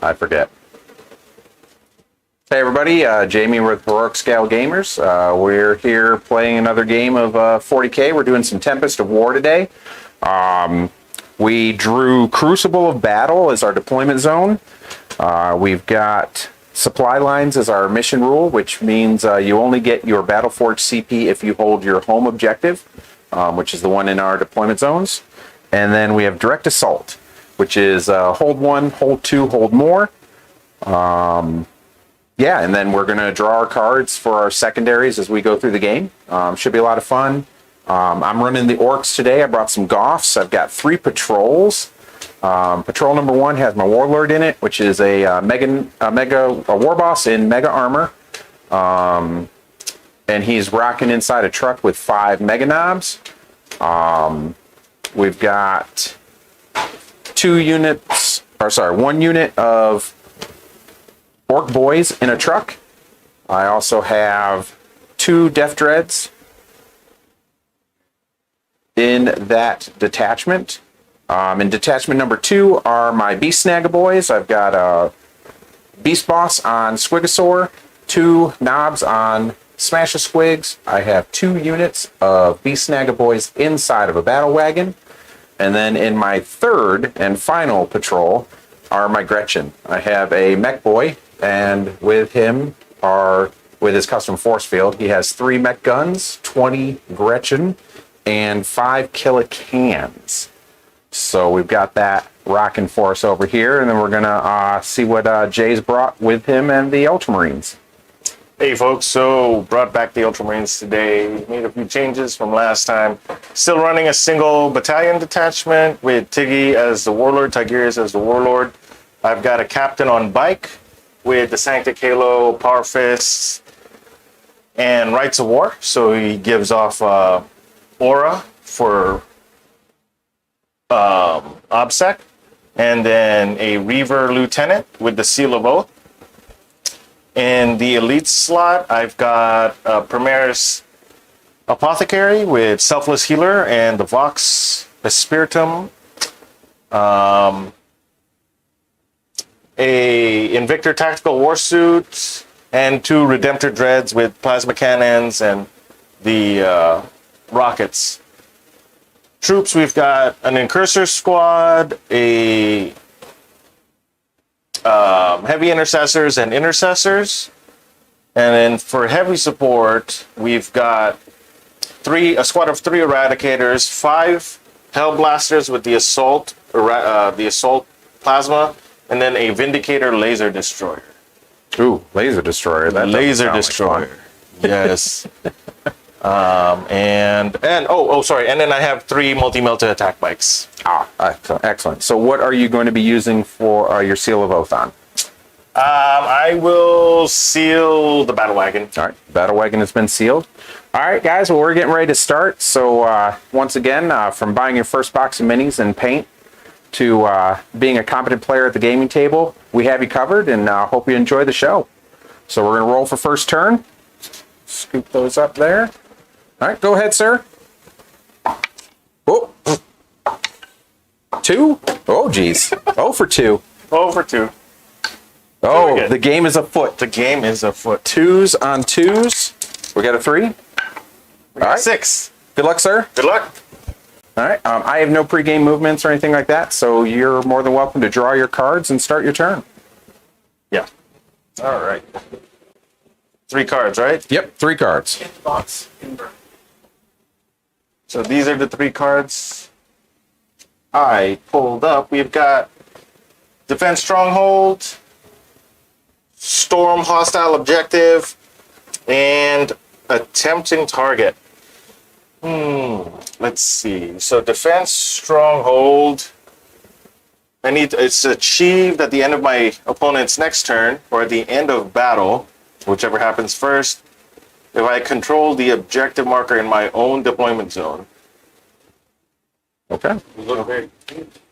I forget. Hey everybody, Jamie with Orks Gamers. We're here playing another game of 40K. We're doing some Tempest War today. We drew Crucible of Battle as our deployment zone. We've got supply lines as our mission rule, which means you only get your Battleforge CP if you hold your home objective, which is the one in our deployment zones. And then we have Direct Assault, which is hold one, hold two, hold more. Yeah, and then we're going to draw our cards for our secondaries as we go through the game. Should be a lot of fun. I'm running the Orks today. I brought some Goths. I've got 3 patrols. Patrol number 1 has my Warlord in it, which is a war boss in mega armor. And he's rocking inside a truck with 5 mega knobs. We've got 1 unit of Orc boys in a truck. I also have 2 Death Dreads in that detachment. In detachment number 2 are my Beast Snagga boys. I've got a Beast Boss on Squigosaur, 2 knobs on Smash a Squigs. I have 2 units of Beast Snagga boys inside of a battle wagon. And then in my 3rd and final patrol are my Gretchen. I have a mech boy, and with him with his custom force field, he has 3 mech guns, 20 Gretchen, and 5 Killicans. So we've got that rocking for us over here, and then we're gonna see what Jay's brought with him and the UltraMarines. Hey folks, so brought back the UltraMarines today. Made a few changes from last time. Still running a single battalion detachment with Tiggy as the Warlord, Tigerius as the Warlord. I've got a captain on bike with the Sanctic Halo, Power Fists, and Rights of War. So he gives off aura for OBSEC, and then a Reaver Lieutenant with the Seal of Oath. In the elite slot, I've got Primaris Apothecary with Selfless Healer and the Vox Spiritum. A Invictor Tactical Warsuit, and 2 Redemptor Dreads with Plasma Cannons and the rockets. Troops, we've got an Incursor Squad, a Heavy Intercessors and Intercessors. And then for heavy support, we've got a squad of 3 Eradicators, 5 Hellblasters with the Assault Plasma, and then a Vindicator Laser Destroyer. Ooh, Laser Destroyer. That Laser Destroyer. Like yes. And then I have 3 multi-melta attack bikes. Excellent. So what are you going to be using for your Seal of Oath on? I will seal the battle wagon. All right, battle wagon has been sealed. All right, guys, well, we're getting ready to start. So once again, from buying your first box of minis and paint to being a competent player at the gaming table, we have you covered, and hope you enjoy the show. So we're going to roll for first turn. Scoop those up there. All right, go ahead, sir. Oh, 2? Oh, geez. 0 for 2. 0 for 2. Oh, the game is afoot. The game is afoot. 2s on 2s. We got a 3. We got 6. Good luck, sir. Good luck. All right. I have no pregame movements or anything like that, so you're more than welcome to draw your cards and start your turn. Yeah. All right. 3 cards, right? Yep, 3 cards. In the box. So these are the 3 cards I pulled up. We've got Defense Stronghold, Storm Hostile Objective, and Attempting Target. Let's see. So Defense Stronghold, it's achieved at the end of my opponent's next turn, or at the end of battle, whichever happens first, if I control the objective marker in my own deployment zone. Okay.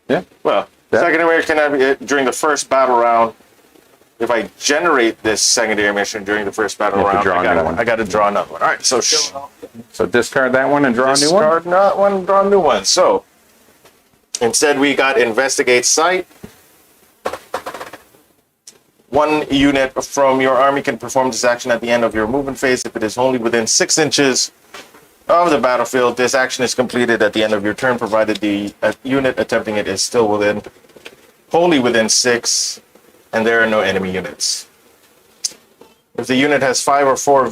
Yeah. Well, secondary can have during the first battle round. If I generate this secondary mission during the first battle round, I got to draw another one. All right. So discard that one and draw a new one. Discard that one, draw a new one. So instead, we got Investigate Site. One unit from your army can perform this action at the end of your movement phase if it is only within 6 inches of the battlefield. This action is completed at the end of your turn, provided the unit attempting it is still wholly within 6, and there are no enemy units. If the unit has 5 or 4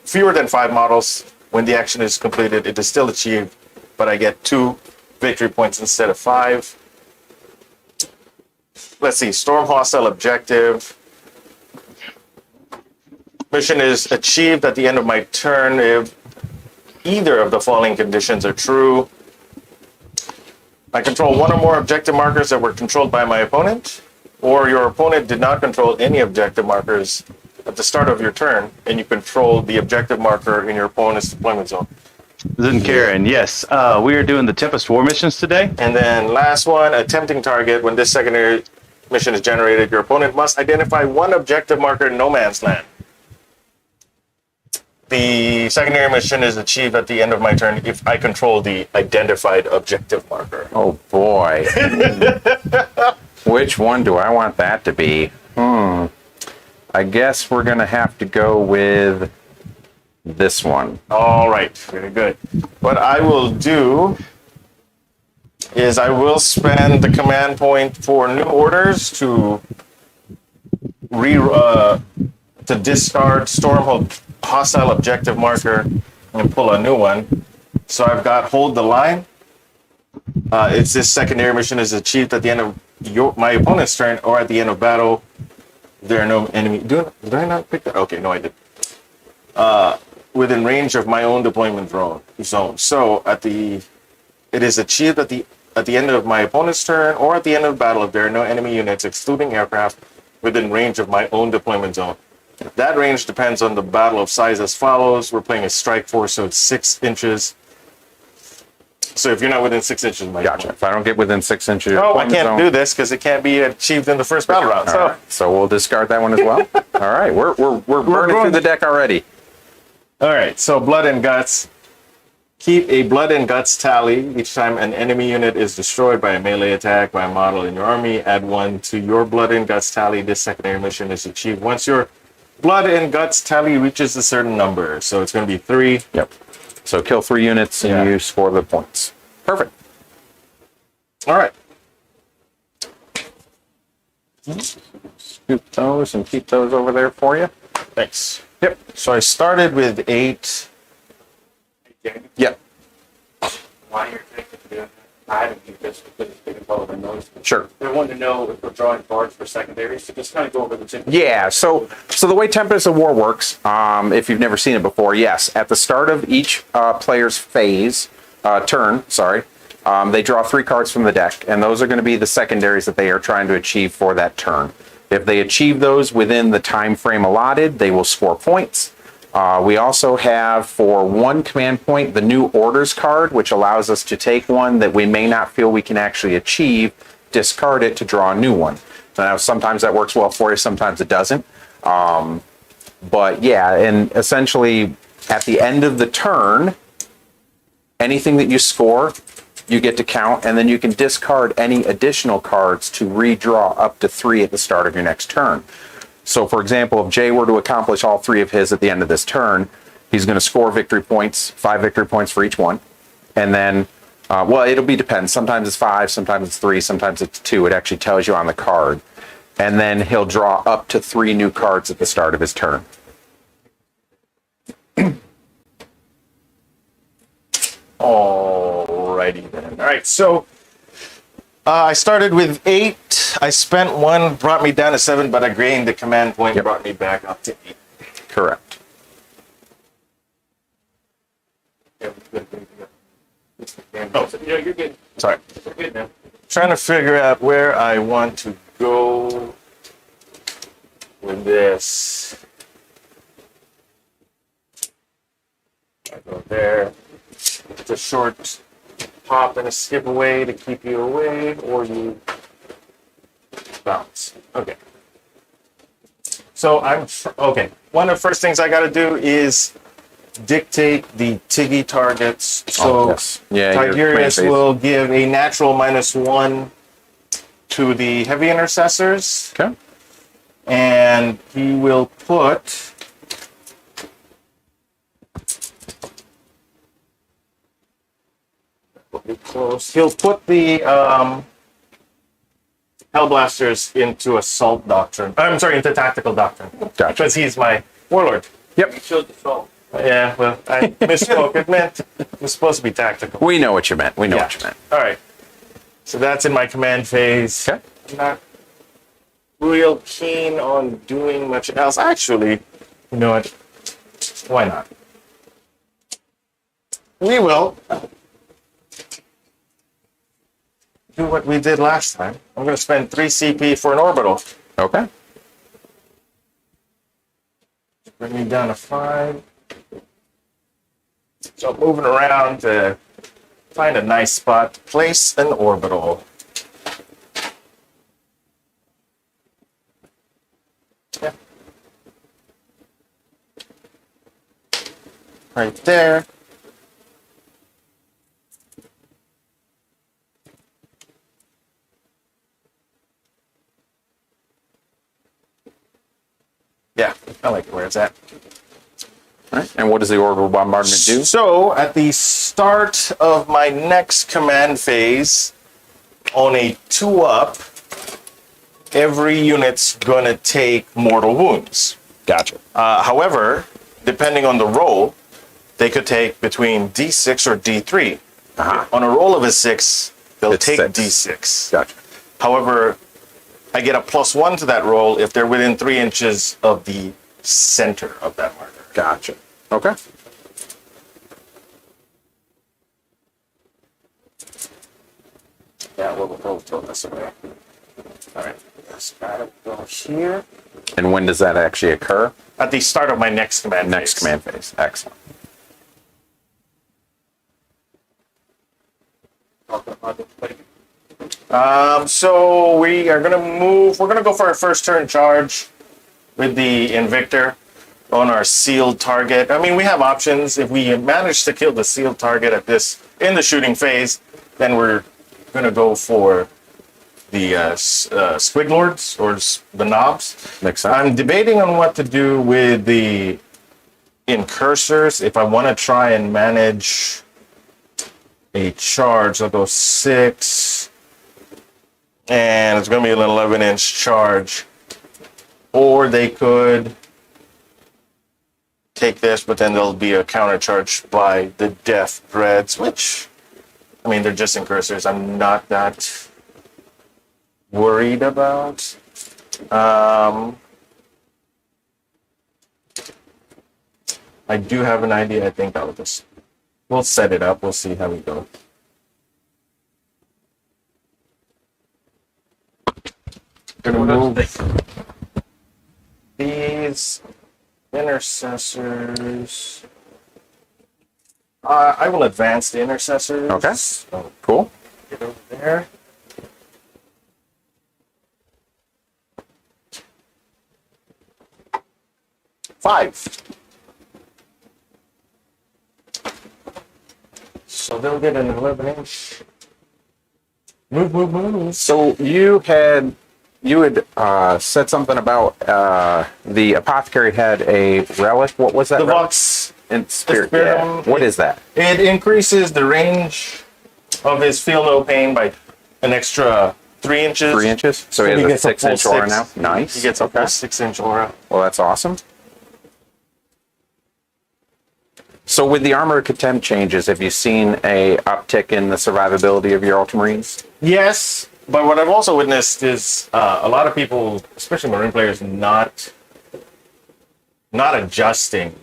fewer than 5 models, when the action is completed, it is still achieved, but I get 2 victory points instead of 5. Let's see, storm hostile objective. Mission is achieved at the end of my turn if either of the following conditions are true. I control one or more objective markers that were controlled by my opponent, or your opponent did not control any objective markers at the start of your turn, and you control the objective marker in your opponent's deployment zone. Then Karen, yes, we are doing the Tempest War missions today. And then last one, attempting target. When this secondary mission is generated, your opponent must identify one objective marker in no man's land. The secondary mission is achieved at the end of my turn if I control the identified objective marker. Oh boy. Which one do I want that to be? I guess we're gonna have to go with this one. All right, very good. What I will do is I will spend the command point for new orders to discard storm hostile objective marker and pull a new one. So I've got hold the line. It's this secondary mission is achieved at the end of my opponent's turn or at the end of battle. There are no enemy. Did I not pick that? Okay, no, I did. Within range of my own deployment zone. So it is achieved at the end of my opponent's turn or at the end of battle if there are no enemy units, excluding aircraft, within range of my own deployment zone. That range depends on the battle of size as follows. We're playing a strike force, so it's 6 inches. So if you're not within 6 inches of my Gotcha. If I don't get within 6 inches, oh, I can't do this because it can't be achieved in the first battle round. All right. So we'll discard that one as well. All right, we're burning through the deck already. All right, so blood and guts. Keep a blood and guts tally each time an enemy unit is destroyed by a melee attack by a model in your army. Add 1 to your blood and guts tally. This secondary mission is achieved once your blood and guts tally reaches a certain number. So it's going to be 3. Yep. So kill 3 units and you score the points. Perfect. All right. Scoop those and keep those over there for you. Thanks. Yep. So I started with 8. Yep. Why you're taking the I haven't used this because it's been involved in those. Sure. They wanted to know if we're drawing cards for secondaries, so just kind of go over the tip. Yeah, so the way Tempest War works, if you've never seen it before, yes, at the start of each player's turn, they draw 3 cards from the deck, and those are going to be the secondaries that they are trying to achieve for that turn. If they achieve those within the time frame allotted, they will score points. We also have, for 1 command point, the new orders card, which allows us to take one that we may not feel we can actually achieve, discard it to draw a new one. Now, sometimes that works well for you, sometimes it doesn't. But yeah, and essentially at the end of the turn, anything that you score, you get to count, and then you can discard any additional cards to redraw up to 3 at the start of your next turn. So, for example, if Jay were to accomplish all 3 of his at the end of this turn, he's going to score victory points, 5 victory points for each one. And then, it'll depends. Sometimes it's 5, sometimes it's 3, sometimes it's 2. It actually tells you on the card. And then he'll draw up to 3 new cards at the start of his turn. Alrighty then. All right, so I started with 8. I spent 1, brought me down to 7, but I gained the command point, brought me back up to 8. Correct. Oh, so, you're good. Sorry. You're good now. Trying to figure out where I want to go with this. I go there. It's a short hop and a skip away to keep you away, or you bounce. Okay. So okay. One of the first things I got to do is dictate the Tiggy targets. So yes. Yeah, Tigurius will give a natural -1 to the heavy intercessors. Okay. And he will put close. He'll put the Hellblasters into Assault Doctrine. I'm sorry, into Tactical Doctrine. Gotcha. Because he's my Warlord. Yep. Showed the soul. Yeah, well, I misspoke. It was supposed to be tactical. We know what you meant. We know what you meant. All right. So that's in my command phase. Okay. I'm not real keen on doing much else. Actually, you know what? Why not? We will do what we did last time. I'm going to spend 3 CP for an orbital. Okay. Bring me down to 5. So I'm moving around to find a nice spot to place an orbital. Yeah. Right there. Yeah, I like where it's at. All right. And what does the orbital bombardment do? So, at the start of my next command phase, on a 2-up, every unit's going to take mortal wounds. Gotcha. However, depending on the roll, they could take between D6 or D3. Uh-huh. On a roll of a 6, they'll It's take 6. D6. Gotcha. However, I get a +1 to that roll if they're within 3 inches of the center of that marker. Gotcha. Okay. Yeah, we'll throw this away. All right, let's gotta go here. And when does that actually occur? At the start of my next command Next phase. command phase. Excellent. Talking about the plate. So we are gonna move. We're gonna go for our first turn charge with the Invictor on our sealed target. I mean, we have options. If we manage to kill the sealed target at this in the shooting phase, then we're gonna go for the Squiglords or the Knobs. Makes sense. I'm debating on what to do with the Incursors. If I want to try and manage a charge, I'll go 6. And it's going to be an 11-inch charge. Or they could take this, but then there'll be a counter charge by the Death Dreads, which, I mean, they're just Incursors. I'm not that worried about. I do have an idea. I think I'll just, we'll set it up. We'll see how we go. Gonna move these Intercessors. I will advance the Intercessors. Okay. So Cool. get over there. Five. So they'll get an 11-inch. Move. So you had said something about the apothecary had a relic. What was that? The relic? Vox. In spirit. Spirit- Yeah. What is that? It increases the range of his feel no pain by an extra 3 inches. 3 inches. So he has a gets 6-inch full aura 6. now. Nice. He gets a Okay. full 6-inch aura. Well, that's awesome. So with the Armor of Contempt changes, have you seen a uptick in the survivability of your Ultramarines? Yes, but what I've also witnessed is a lot of people, especially Marine players, not adjusting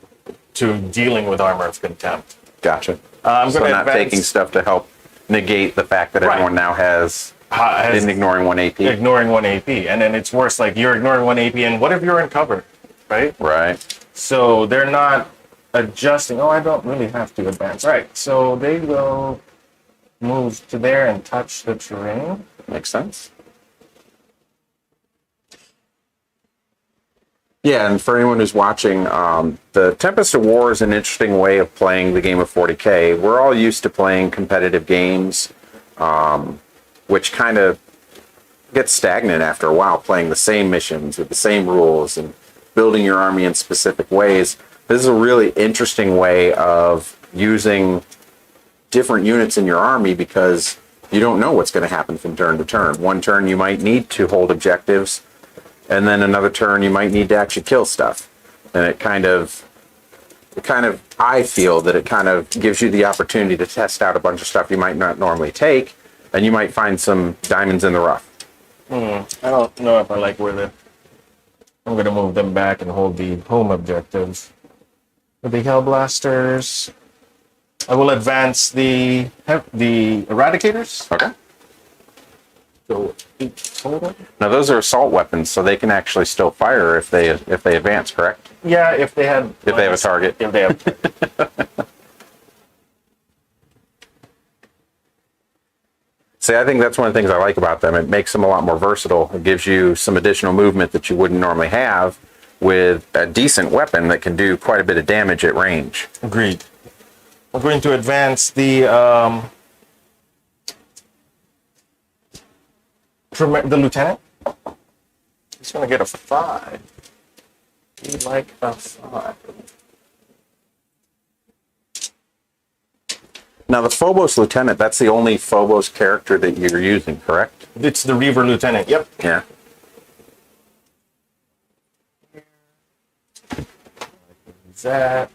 to dealing with Armor of Contempt. Gotcha. I'm So going to not taking stuff to help negate the fact that Right. everyone now has in ignoring 1 AP. ignoring 1 AP, and then it's worse. Like you're ignoring 1 AP, and what if you're in cover, right? Right. So they're not adjusting. Oh, I don't really have to advance. Right. So they will move to there and touch the terrain. Makes sense. Yeah, and for anyone who's watching, the Tempest War is an interesting way of playing the game of 40K. We're all used to playing competitive games, which kind of get stagnant after a while playing the same missions with the same rules and building your army in specific ways. This is a really interesting way of using different units in your army because you don't know what's going to happen from turn to turn. One turn you might need to hold objectives, and then another turn you might need to actually kill stuff. And I feel that it kind of gives you the opportunity to test out a bunch of stuff you might not normally take, and you might find some diamonds in the rough. I don't know if I like where I'm going to move them back and hold the home objectives. With the Hellblasters, I will advance the Eradicators. Okay. So 8 total. Now those are assault weapons, so they can actually still fire if they advance, correct? Yeah, if they have a target. If they have. See, I think that's one of the things I like about them. It makes them a lot more versatile. It gives you some additional movement that you wouldn't normally have with a decent weapon that can do quite a bit of damage at range. Agreed. I'm going to advance the lieutenant. He's going to get a 5. He like a 5. Now, the Phobos Lieutenant, that's the only Phobos character that you're using, correct? It's the Reaver Lieutenant. Yep. Yeah. That.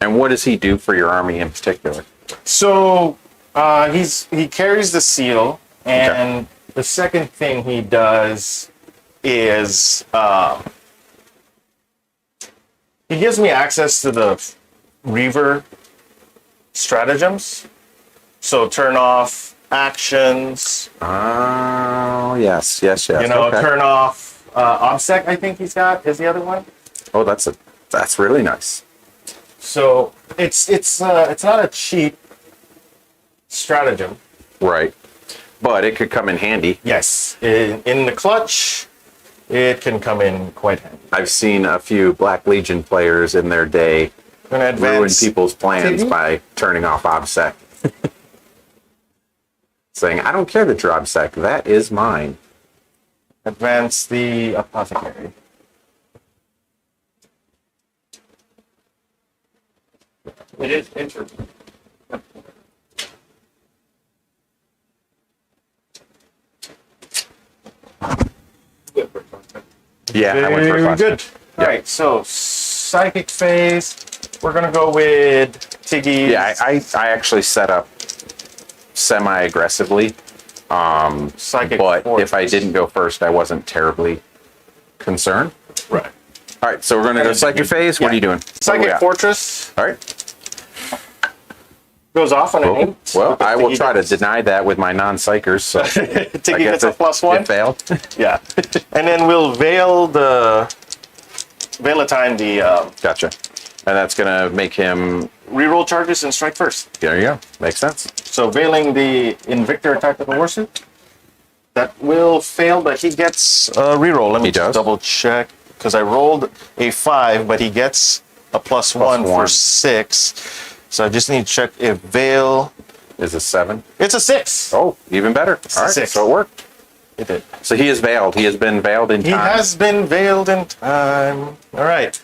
And what does he do for your army in particular? So he carries the seal, and the second thing he does is he gives me access to the Reaver stratagems. So turn off actions. Oh, yes. You know, turn off OBSEC. I think he's got is the other one. Oh, that's really nice. So it's not a cheap stratagem. Right. But it could come in handy. Yes, in the clutch, it can come in quite handy. I've seen a few Black Legion players in their day ruin people's plans by turning off OBSEC. Saying, I don't care that you're OBSEC, that is mine. Advance the apothecary. It is interesting. Yeah, I went for Very first. good. Yeah. All right, so psychic phase. We're gonna go with Tiggy. Yeah, I actually set up semi-aggressively. Psychic But fortress. if I didn't go first, I wasn't terribly concerned. Right. All right, so we're going to go psychic phase. What are you doing? What do we Psychic got? fortress All right. goes off on an 8. Well, I will Tiggy try to gets- deny that with my non-psychers. So I Tiggy guess gets a +1. It failed. Yeah, and then we'll veil a time the Gotcha. And that's going to make him... reroll charges and strike first. There you go. Makes sense. So veiling the Invictor Tactical Warsuit. That will fail, but he gets a reroll. Let me He does? double check because I rolled a 5, but he gets a +1 for one. 6. So I just need to check if veil. Is a 7. It's a 6. Oh, even better. All right, 6. so it worked. It did. So he is veiled. He has been veiled in time. He has been veiled in time. All right.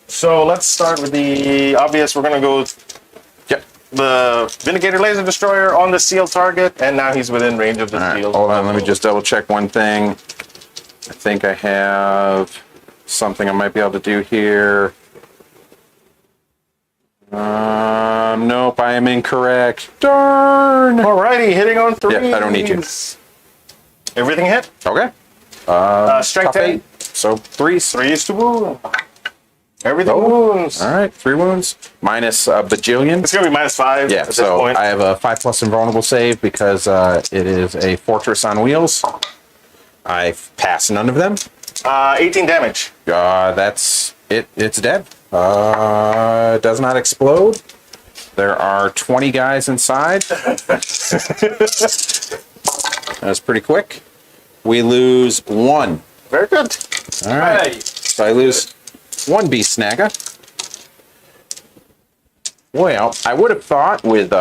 So let's start with the obvious. We're gonna go with Yep. the Vindicator Laser Destroyer on the seal target, and now he's within range of the All right, seal. hold on. Let me just double check one thing. I think I have something I might be able to do here. Nope, I am incorrect. Darn. Alrighty, hitting on 3. Yeah, I don't need to. Everything hit. Okay. Strike Tough 10. 8. So 3s. 3 to wound. Everything Oh. wounds. All right, 3 wounds. Minus a bajillion. It's gonna be -5 Yeah, at this so point. I have a 5+ invulnerable save because it is a fortress on wheels. I pass none of them. 18 damage. That's it. It's dead. It does not explode. There are 20 guys inside. That's pretty quick. We lose 1. Very good. All right. So I lose 1 beast snagger. Well, I would have thought with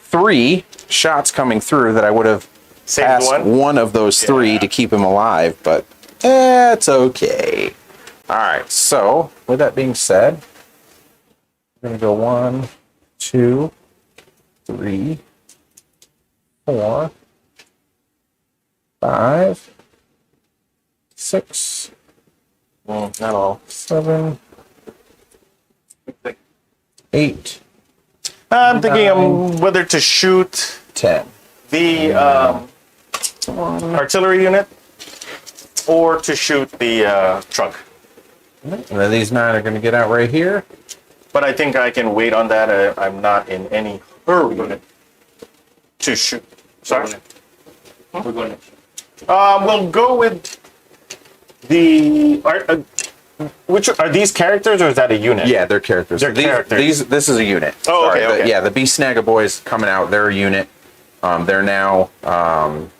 3 shots coming through that I would have Saved past one of those three Yeah. to keep him alive, but it's okay. All right, so with that being said, we're going to go 1, 2, 3, 4, 5, 6, Not all. 7, 8, I'm thinking whether to shoot 10. the artillery unit or to shoot the truck. And then these 9 are going to get out right here. But I think I can wait on that. I'm not in any hurry to shoot. Sorry. We're going to. We'll go with the. Which are these characters or is that a unit? Yeah, they're characters. They're characters. This is a unit. Oh, okay, okay. Yeah, the Beast Snagga boys coming out. They're a unit. They're now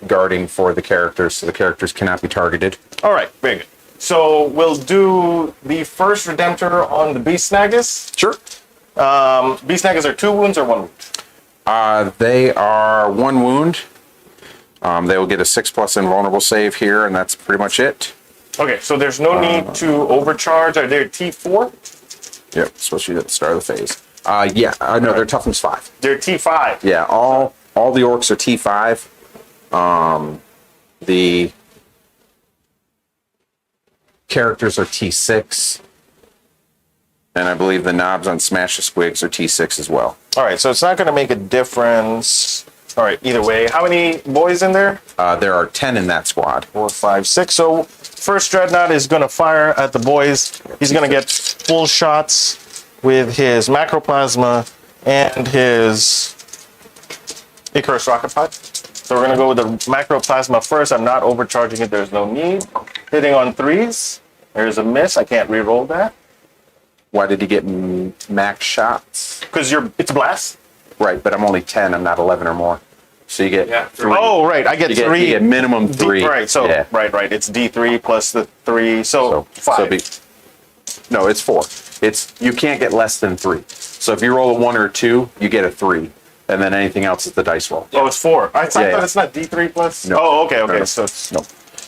guarding for the characters, so the characters cannot be targeted. All right, very good. So we'll do the first Redemptor on the Beast Snaggas. Sure. Beast Snaggas are 2 wounds or 1 wound? They are 1 wound. They will get a 6+ invulnerable save here, and that's pretty much it. Okay, so there's no need to overcharge. Are they T4? Yep, especially at the start of the phase. No, they're toughness 5. They're T5. Yeah, all the orcs are T5. The characters are T6. And I believe the knobs on Smash the Squigs are T6 as well. All right, so it's not going to make a difference. All right, either way. How many boys in there? There are 10 in that squad. 4, 5, 6. So first Dreadnought is going to fire at the boys. He's going to get full shots with his Macroplasma and his Icarus Rocket Pod. So we're going to go with the Macroplasma first. I'm not overcharging it. There's no need. Hitting on 3s. There's a miss. I can't re-roll that. Why did he get max shots? Because it's blast. Right, but I'm only 10. I'm not 11 or more. So you get 3. Oh, right. I get 3. You get minimum 3. Right. So yeah. right. It's D3 plus the 3. So 5. No, it's 4. You can't get less than 3. So if you roll a 1 or a 2, you get a 3, and then anything else is the dice roll. Oh, it's 4. I thought Yeah. it's not D3 plus. No. Oh, okay. No. So it's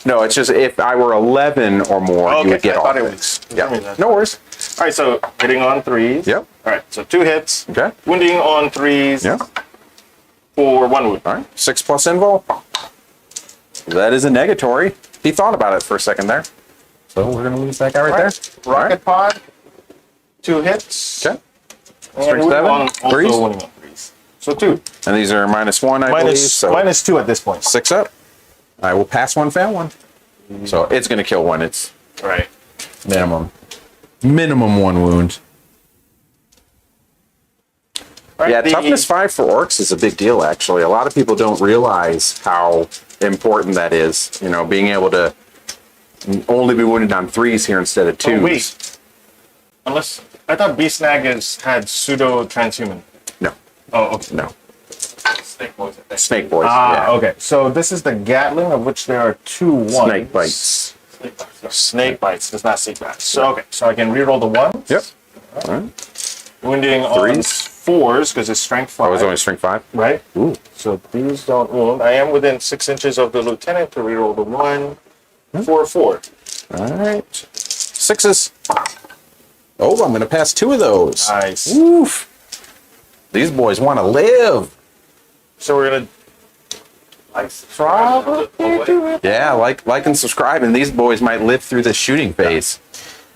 No, it's just if I were 11 or more, okay. you would get I all thought it things. was. Yeah. No worries. All right. So hitting on 3s. Yep. All right. So 2 hits. Okay. Wounding on 3s. Yeah. For 1 wound. All right. 6+ invul. That is a negatory. He thought about it for a second there. So we're gonna lose that guy right there. Rocket Pod. 2 hits. Okay. And Strength wounding 7, on, also 3s. wounding on 3s. So 2. And these are -1, I believe. So minus 2 at this point. 6 up. I will pass 1, fail 1. So it's gonna kill 1. It's Right. minimum 1 wound. All right, Yeah, the- toughness 5 for orcs is a big deal, actually. A lot of people don't realize how important that is. You know, being able to only be wounded on 3s here instead of 2s. Oh, wait. Unless I thought Beast Snaggas had pseudo transhuman. No, Oh, okay. no. Snake boys, I think. Snake boys. Ah, yeah. okay. So this is the Gatling, of which there are 2 ones. Snake bites. Snake boys, yeah. Snake bites does not see that. So okay, so I can reroll the 1s. Yep. All right. Wounding on 3s. 4s because it's strength 5. I was only strength 5. right. Ooh. So these don't wound. I am within 6 inches of the lieutenant to reroll the 1 for a 4. All right. 6s. Oh, I'm going to pass 2 of those. Nice. Oof. These boys want to live. So we're gonna Probably do it. Yeah, like and subscribe, and these boys might live through the shooting phase.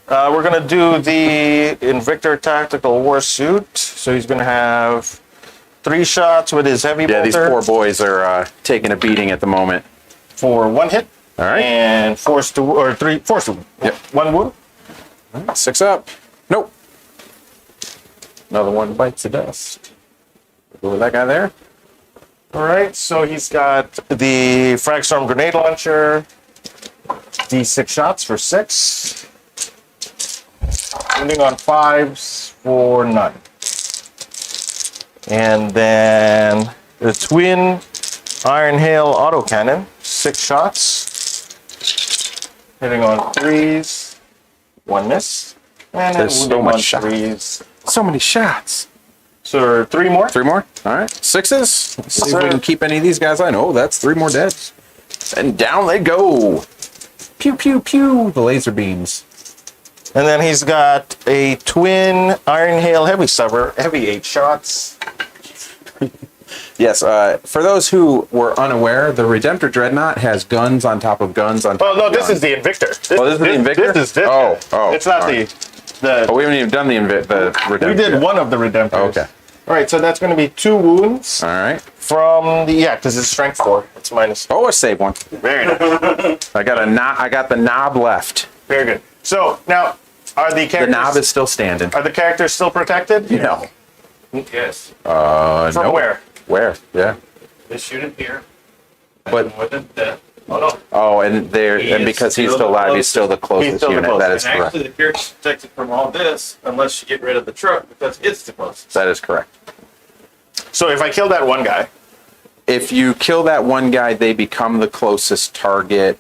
we're gonna do the Invictor Tactical War Suit. So he's gonna have 3 shots with his heavy Yeah, bolter these poor boys are taking a beating at the moment. for 1 hit. All right. And force to wound. Yep. 1 wound. 6 up. Nope. Another one bites the dust. Go with that guy there. All right. So he's got the Fragstorm Grenade Launcher. D6 shots for 6. Wounding on 5s for none. And then the Twin Iron Hail Autocannon. 6 shots. Hitting on 3s. 1 miss. And then There's so wounding much on shot. 3s. So many shots. So 3 more. 3 more. All right. 6s. Let's see if we can keep any of these guys. I know that's 3 more dead. And down they go. Pew pew pew. The laser beams. And then he's got a twin Iron Hail Heavy Subber, heavy 8 shots. Yes. For those who were unaware, the Redemptor Dreadnought has guns on top of guns on top. Oh no, of this guns. is the Invictor. This is the Invictor? This is this. Oh, It's not all the. right. The. Oh, we haven't even done the Redemptor. We did yet. one of the Redemptors. Okay. All right, so that's going to be 2 wounds All right. from the because it's strength 4. It's minus. Oh, I saved one. Very nice. I got the knob left. Very good. So now, are the The characters? knob is still standing. Are the characters still protected? No. Yes. From no. where? Where? Yeah. This unit here. But- More than death. Oh no. Oh, and there, He and is because he's still still the alive, he's closest. still the closest still the unit. closest. That is And correct. actually, the character's protected from all this unless you get rid of the truck because it's the closest. That is correct. So if I kill that one guy, If you kill that one guy, they become the closest target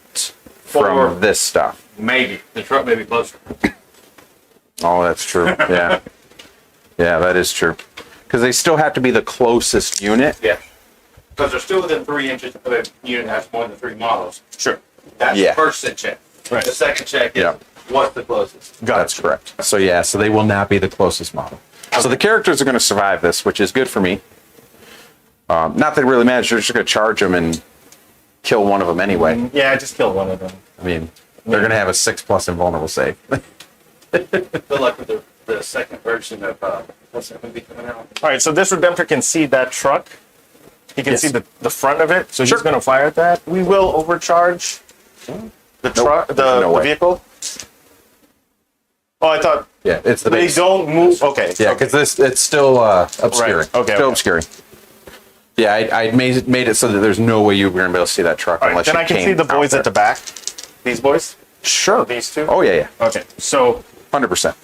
For- from this stuff. Maybe the truck may be closer. Oh, that's true. Yeah. Yeah, that is true. Because they still have to be the closest unit. Yeah. Because they're still within 3 inches of a unit has more than 3 models. sure. That's Yeah. the first set check. Right. The second check is Yeah. what's the closest. That's correct. So yeah, so they will not be the closest model. So the characters are going to survive this, which is good for me. Not that it really matters. You're just going to charge them and kill one of them anyway. Yeah, I just killed one of them. I mean, they're going to have a 6+ invulnerable save. Feel like with the second version of what's that movie coming out? All right, so this Redemptor can see that truck. He can Yes. see the front of it, so Sure. he's going to fire at that. We will overcharge the truck, no the way. vehicle. Oh, I thought Yeah, it's the they base. don't move. Okay. Yeah, because it's still obscuring. Right, okay, Still okay. obscuring. Yeah, I made it so that there's no way you were going to be able to see that truck All right, unless then you I can came see the boys out at the there. back. These boys? Sure. These two? Oh, yeah. Okay, so $100%.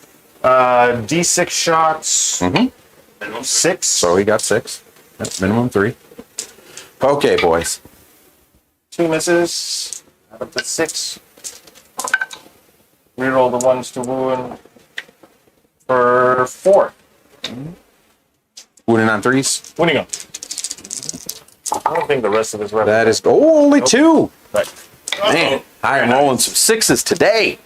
D6 shots. Minimum 6. So he got 6. That's minimum 3. Okay, boys. 2 misses out of the 6. Reroll the ones to wound for 4. Wounding on 3s. Winning them. I don't think the rest of his weapons. That is only 2. Right. Man, I am rolling some 6s today.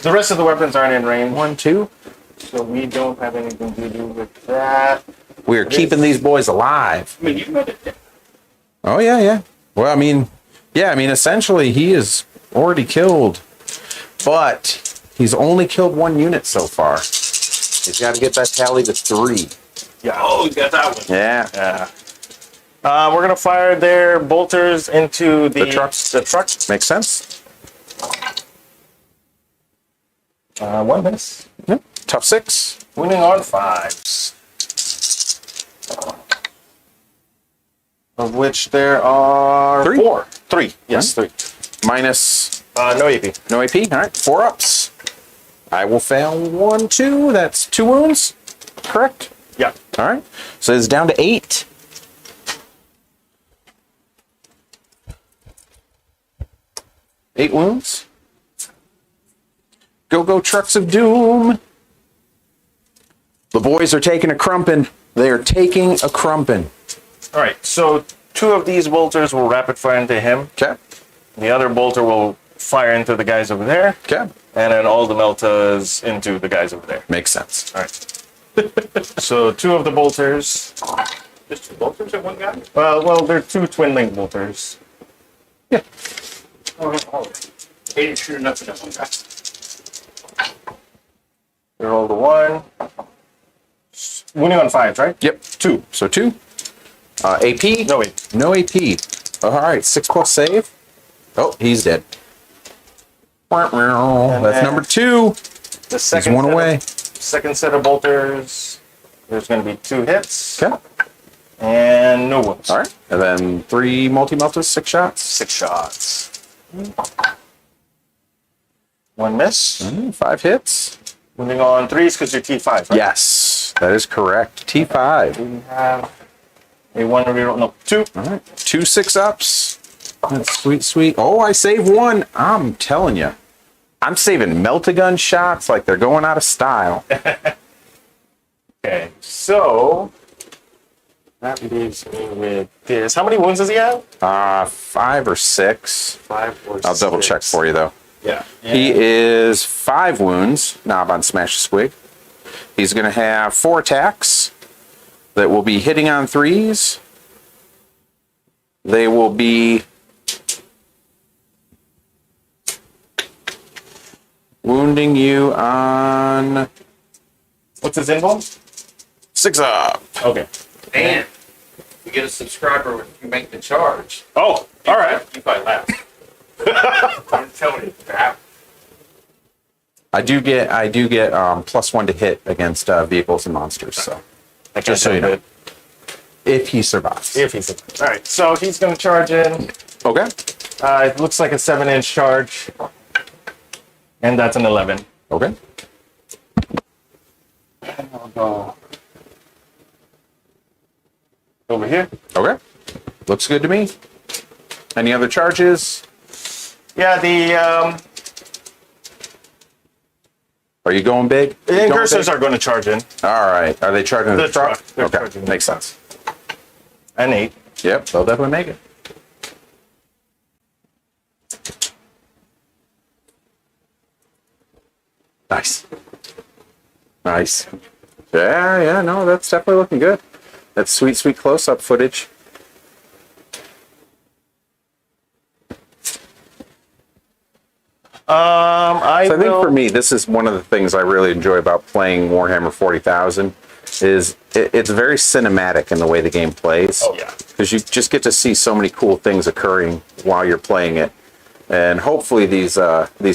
The rest of the weapons aren't in range, 1, 2. so we don't have anything to do with that. We are keeping these boys alive. I mean, you made it. Oh, yeah. Well, I mean, essentially he is already killed, but he's only killed 1 unit so far. He's got to get that tally to 3. Yeah. Oh, you got that one. Yeah. Yeah. We're gonna fire their bolters into the trucks. The truck. Makes sense. 1 miss. Yep. Tough 6. Winning on 5s. Of which there are 3. 4. 3. Yes, 3. Minus No AP. no AP. All right. 4 ups. I will fail 1, 2. That's 2 wounds. Correct. Yeah. All right. So it's down to 8. Eight wounds. Go trucks of doom. The boys are taking a crumpin'. They are taking a crumpin'. All right. So 2 of these bolters will rapid fire into him. Okay. The other bolter will fire into the guys over there. Okay. And then all the meltas into the guys over there. Makes sense. All right. So 2 of the bolters. Just 2 bolters at one guy? Well, they're 2 twin link bolters. Yeah. Oh. 80 shooting nothing at one guy. We roll the 1. Winning on 5s, right? Yep. 2. So 2. AP. No, wait. No AP. All right. 6+ save. Oh, he's dead. That's then- number 2. The He's second 1 set away. Second set of bolters. There's going to be 2 hits. Okay. And no wounds. All right. And then 3 multi-meltas, 6 shots. 6 shots. 1 miss. 5 hits. Moving on 3s because you're T5, right? Yes, that is correct. T5. We have a 1 reroll. No, 2. All right. 2 6-ups. That's sweet. Oh, I saved 1. I'm telling you. I'm saving Meltagun shots like they're going out of style. Okay. So That leaves me with this. How many wounds does he have? 5 or 6. 5 or 6. I'll double check for you though. Yeah. He is 5 wounds, knob on Smash the Squig. He's going to have 4 attacks that will be hitting on 3s. They will be wounding you on What's his invuln? 6 up. Okay. And you get a subscriber when you make the charge. Oh, all right. You probably laugh. I'm telling you, crap. I do get +1 to hit against vehicles and monsters. So just so you know, if he survives. If he's all right, so he's going to charge in. Okay. It looks like a 7-inch charge, and that's an 11. Okay. I'll go over here. Okay. Looks good to me. Any other charges? Yeah, the Are you going big? Intercessors are going to charge in. All right. Are they charging the truck? They're Okay. charging the Makes sense. An 8. Yep. They'll definitely make it. Nice. Nice. Yeah. No, that's definitely looking good. That's sweet close-up footage. I So I think for me, this is one of the things I really enjoy about playing Warhammer 40,000 is it's very cinematic in the way the game plays. Oh, yeah. Because you just get to see so many cool things occurring while you're playing it. And hopefully these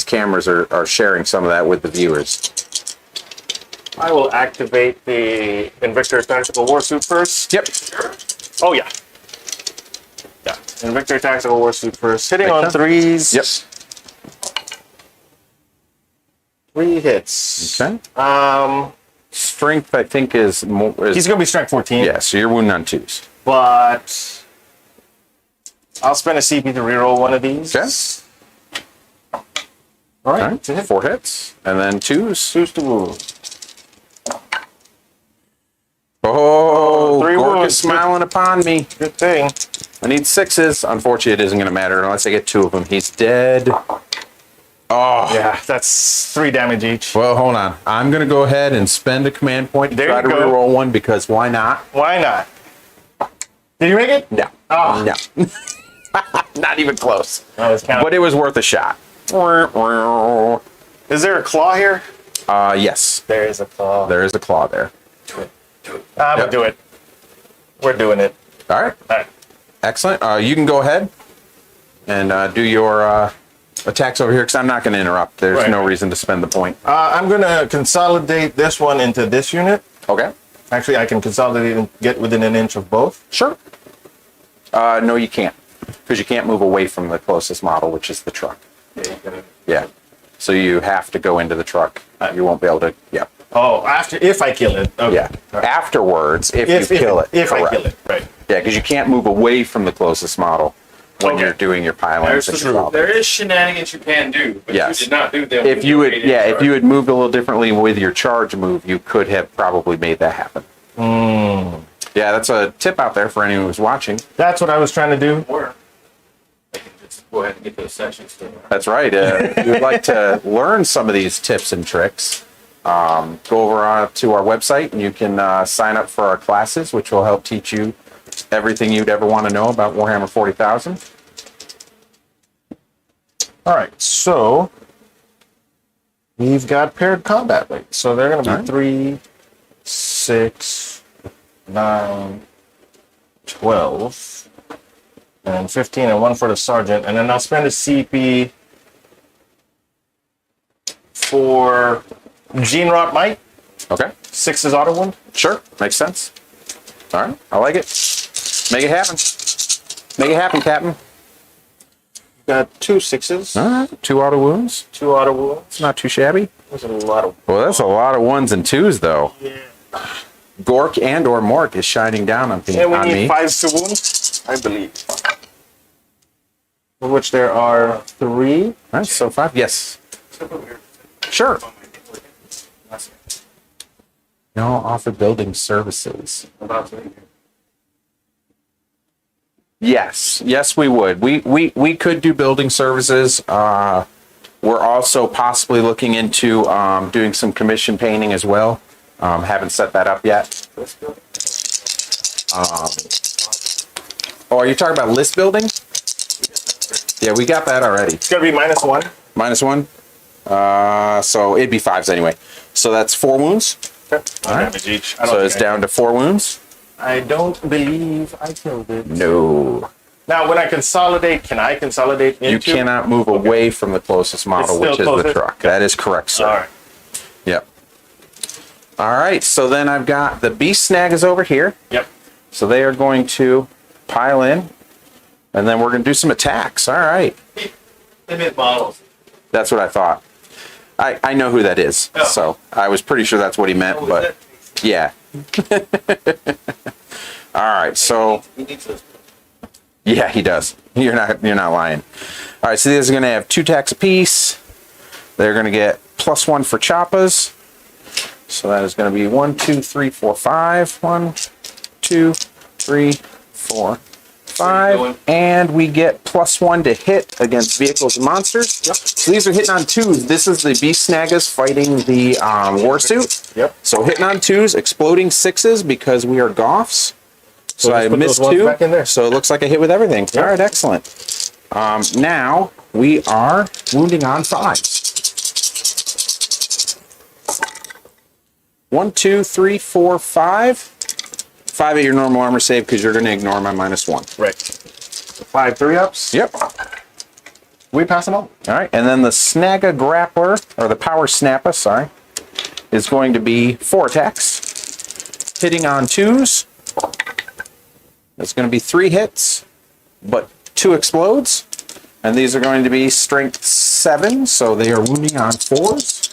cameras are sharing some of that with the viewers. I will activate the Invictor Tactical Warsuit first. Yep. Oh, yeah. Yeah. Invictor Tactical Warsuit first. Hitting Like on that? 3s. Yep. 3 hits. Okay. Strength, I think, is more. He's going to be strength 14. Yeah, so you're wounding on 2s. But I'll spend a CP to reroll one of these. Okay. All right. All right. 4 hits. And then 2s. 2s to wound. Oh, 3 Gork wounds. is smiling upon me. Good thing. I need 6s. Unfortunately, it isn't going to matter unless I get 2 of them. He's dead. Oh. Yeah, that's 3 damage each. Well, hold on. I'm going to go ahead and spend a command point to There try you to go. reroll one because why not? Why not? Did you make it? No. Oh. No. Not even close. That was kind But it was worth a shot. Is there a claw here? Yes. There is a claw. There is a claw there. I'm going to do it. We're doing it. All right. All right. Excellent. You can go ahead and do your attacks over here because I'm not going to interrupt. There's Right. no reason to spend the point. I'm going to consolidate this one into this unit. Okay. Actually, I can consolidate and get within an inch of both. Sure. No, you can't because you can't move away from the closest model, which is the truck. Yeah. So you have to go into the truck. You won't be able to. Yeah. Oh, if I kill it. Okay. Yeah. All right. Afterwards, if you kill it. If Correct. I kill it, right. Yeah, because you can't move away from the closest model when Okay. you're doing your pylons. and your all that. There is shenanigans you can do, but Yes. you did not do them. If with you your would, 8-inch if charge. you had moved a little differently with your charge move, you could have probably made that happen. Yeah, that's a tip out there for anyone who's watching. That's what I was trying to do. Or I can just go ahead and get those sections done. That's right. If you'd like to learn some of these tips and tricks, go over to our website and you can sign up for our classes, which will help teach you everything you'd ever want to know about Warhammer 40,000. All right, so we've got paired combat rates. So they're going to be All right. 3, 6, 9, 12, and 15, and 1 for the sergeant. And then I'll spend a CP for Gene Rot Might. Okay. 6 is auto wound. Sure. Makes sense. All right. I like it. Make it happen. Make it happen, Captain. Got 2 6s, All right. 2 auto wounds. 2 auto wounds. It's not too shabby. There's a lot of. Well, that's a lot of 1s and 2s, though. Yeah. Gork and or Mork is shining down on, And we on need me. 5s to wound, I believe. For which there are 3. All right, so 5. Yes. Sure. No, offer building services. Yes, we would. We could do building services. We're also possibly looking into doing some commission painting as well. Haven't set that up yet. Oh, are you talking about list building? Yeah, we got that already. It's gonna be -1. -1. So it'd be 5s anyway. So that's 4 wounds. Okay. All right. Damage each. I don't So think it's I- down to 4 wounds. I don't believe I killed it. No. Now, when I consolidate, can I consolidate into? You cannot move away from the closest model, still which is closer? the truck. That is correct, sir. All right. Yep. All right, so then I've got the beast snag is over here. Yep. So they are going to pile in, and then we're going to do some attacks. All right. Limit models. That's what I thought. I know who that is, Oh. so I was pretty sure that's what he meant, Oh, is but it? yeah. All right, so He needs those. yeah, he does. You're not lying. All right, so these are going to have 2 attacks apiece. They're going to get +1 for choppas. So that is going to be 1, 2, 3, 4, 5. 1, 2, 3, 4, 5. And we get +1 to hit against vehicles and monsters. Yep. So these are hitting on 2s. This is the beast snaggers fighting the warsuit. Yep. So hitting on 2s, exploding 6s because we are goths. So just I put missed those ones 2. back in there. So it looks like I hit with everything. All right, excellent. Now we are wounding on 5s. 1, 2, 3, 4, 5. 5 at your normal armor save because you're going to ignore my -1. Right. 5 3-ups. Yep. We pass them all. All right, and then the Snagga Grappler, or the Power Snappa, sorry, is going to be 4 attacks. Hitting on 2s. That's going to be 3 hits, but 2 explodes. And these are going to be strength 7, so they are wounding on 4s.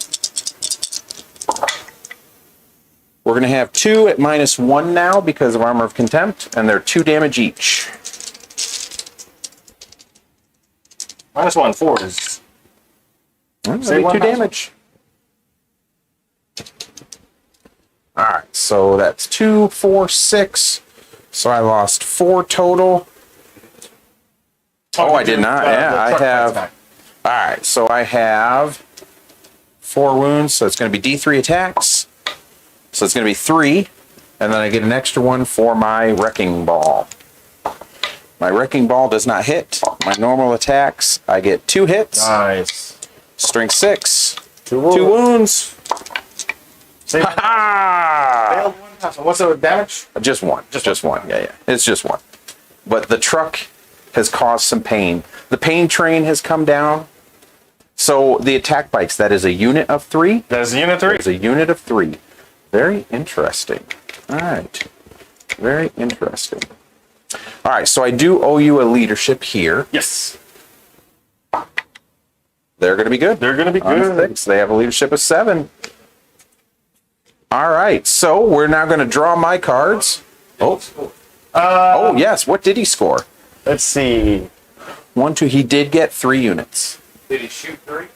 We're going to have 2 at -1 now because of Armor of Contempt, and they're 2 damage each. -1, 4 is. That'll Say be 1 2 house. damage. All right, so that's 2, 4, 6. So I lost 4 total. Oh, I did not. Yeah, I have. All right, so I have 4 wounds, so it's going to be D3 attacks. So it's going to be 3, and then I get an extra 1 for my Wrecking Ball. My Wrecking Ball does not hit. My normal attacks, I get 2 hits. Nice. Strength 6. 2 2 wounds. Save Ha! failed 1 pass. What's the damage? Just one. Just one. Yeah. It's just one. But the truck has caused some pain. The pain train has come down. So the attack bikes, that is a unit of 3. That's unit 3. It's a unit of 3. Very interesting. All right. Very interesting. All right. So I do owe you a leadership here. Yes. They're going to be good. They're going to be On good. 6. They have a leadership of 7. All right. So we're now going to draw my cards. Oh. Oh, yes. What did he score? Let's see. 1, 2. He did get 3 units. Did he shoot 3?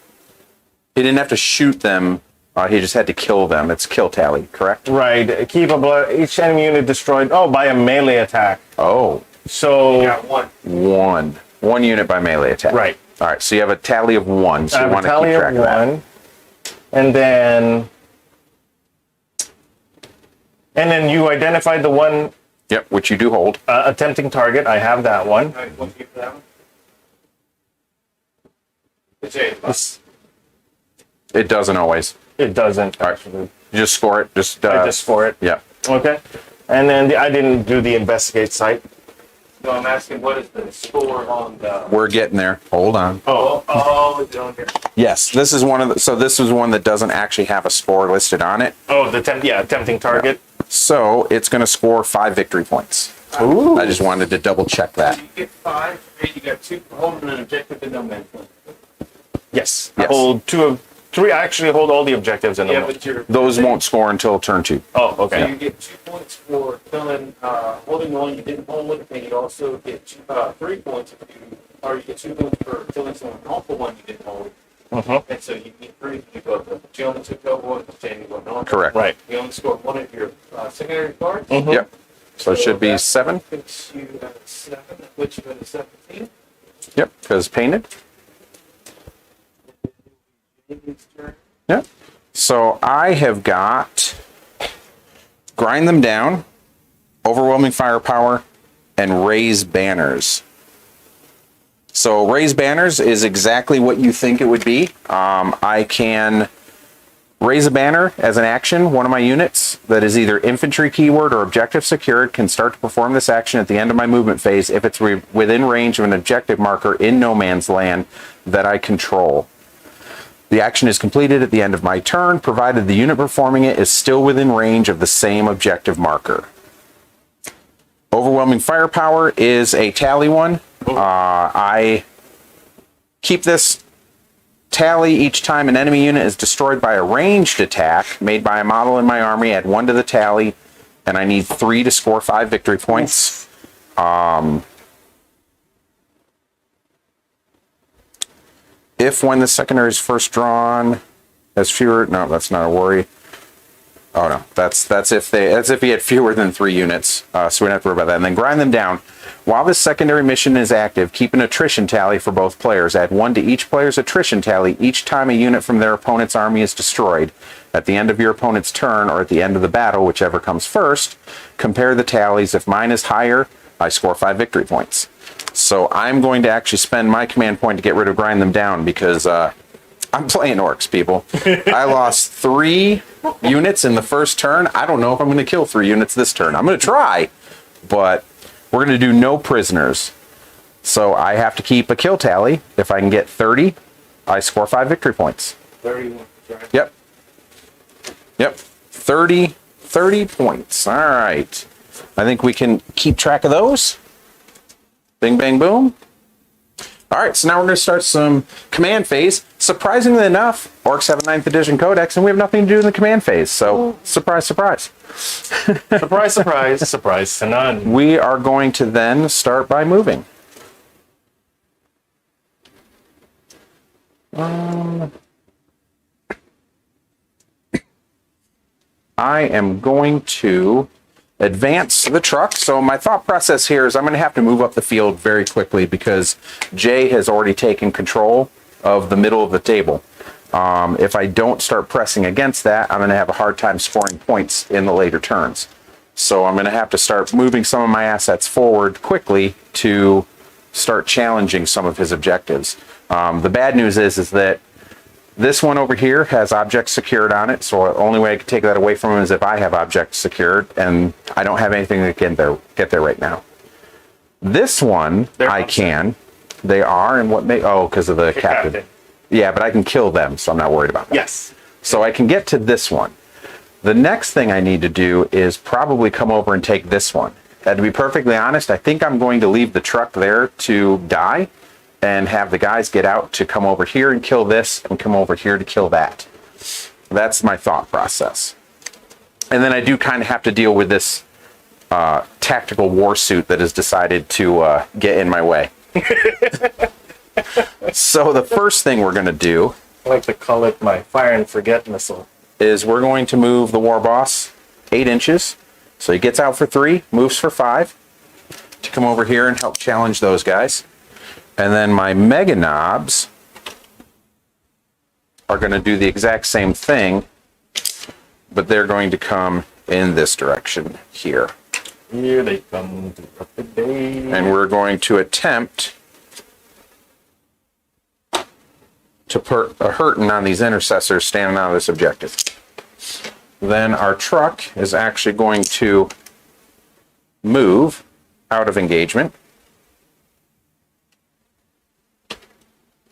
He didn't have to shoot them. He just had to kill them. It's kill tally, correct? Right. Keep a blood. Each enemy unit destroyed. Oh, by a melee attack. Oh, So. Got 1. 1. 1 unit by melee attack. Right. All right. So you have a tally of 1. So I you have a want to tally keep of track of that. 1. And then you identified the one Yep. Which you do hold. attempting target. I have that one. All right, 1 for that one. It's a It doesn't always. It doesn't All right. actually. You just score it. Just. I just score it. Yeah. Okay. And then I didn't do the investigate site. No, I'm asking what is the score on the. We're getting there. Hold on. Oh, is it on here? Yes. This is one of the. So this is one that doesn't actually have a score listed on it. Oh, the attempting target. So it's going to score 5 victory points. Ooh. I just wanted to double check that. You get 5, and you got 2 for holding an objective and no management. Yes. Yes. I hold 2 of 3. I actually hold all the objectives in the Yeah, but you're. Those won't score until turn 2. Oh, So okay. you get 2 points for killing, holding the one you didn't hold, and you also get 3 points if you, or you get 2 points for killing someone off the one you didn't hold. Mhm. And so you get 3 if you go to you only took over one, Jamey went on. Correct. Right. You only scored 1 of your secondary cards. Mhm. Yep. So it should be that 7. Puts you at 7. That puts you at a 17. Yep, because painted. Jamie's turn. Yep. So I have got grind them down, overwhelming firepower, and raise banners. So raise banners is exactly what you think it would be. I can raise a banner as an action. One of my units that is either infantry keyword or objective secured can start to perform this action at the end of my movement phase if it's within range of an objective marker in no man's land that I control. The action is completed at the end of my turn, provided the unit performing it is still within range of the same objective marker. Overwhelming firepower is a tally one. I keep this tally each time an enemy unit is destroyed by a ranged attack made by a model in my army. Add 1 to the tally, and I need 3 to score 5 victory points. If when the secondary is first drawn has fewer, no, that's not a worry. Oh no, that's if he had fewer than 3 units, so we don't have to worry about that. And then grind them down. While this secondary mission is active, keep an attrition tally for both players. Add 1 to each player's attrition tally each time a unit from their opponent's army is destroyed. At the end of your opponent's turn or at the end of the battle, whichever comes first, compare the tallies. If mine is higher, I score 5 victory points. So I'm going to actually spend my command point to get rid of grind them down because I'm playing Orks, people. I lost 3 units in the first turn. I don't know if I'm going to kill 3 units this turn. I'm going to try, but we're going to do no prisoners. So I have to keep a kill tally. If I can get 30, I score 5 victory points. 31. Yep. 30 points. All right. I think we can keep track of those. Bing, bang, boom. All right, so now we're going to start some command phase. Surprisingly enough, Orks have a 9th edition codex, and we have nothing to do in the command phase. So, surprise, surprise. Surprise, surprise, surprise to none. We are going to then start by moving. I am going to advance the truck. So my thought process here is I'm going to have to move up the field very quickly because Jay has already taken control of the middle of the table. If I don't start pressing against that, I'm going to have a hard time scoring points in the later turns. So I'm going to have to start moving some of my assets forward quickly to start challenging some of his objectives. The bad news is that this one over here has objects secured on it, so the only way I can take that away from him is if I have objects secured, and I don't have anything to get there right now. This one, I can. They are, and what may... Oh, because of the captain. Yeah, but I can kill them, so I'm not worried about that. Yes. So I can get to this one. The next thing I need to do is probably come over and take this one. And to be perfectly honest, I think I'm going to leave the truck there to die and have the guys get out to come over here and kill this and come over here to kill that. That's my thought process. And then I do kind of have to deal with this tactical war suit that has decided to get in my way. So the first thing we're going to do, I like to call it my fire and forget missile. is we're going to move the war boss 8 inches. So he gets out for 3, moves for 5 to come over here and help challenge those guys. And then my mega knobs are going to do the exact same thing, but they're going to come in this direction here. Here they come to up the day. And we're going to attempt to put a hurting on these intercessors standing on this objective. Then our truck is actually going to move out of engagement.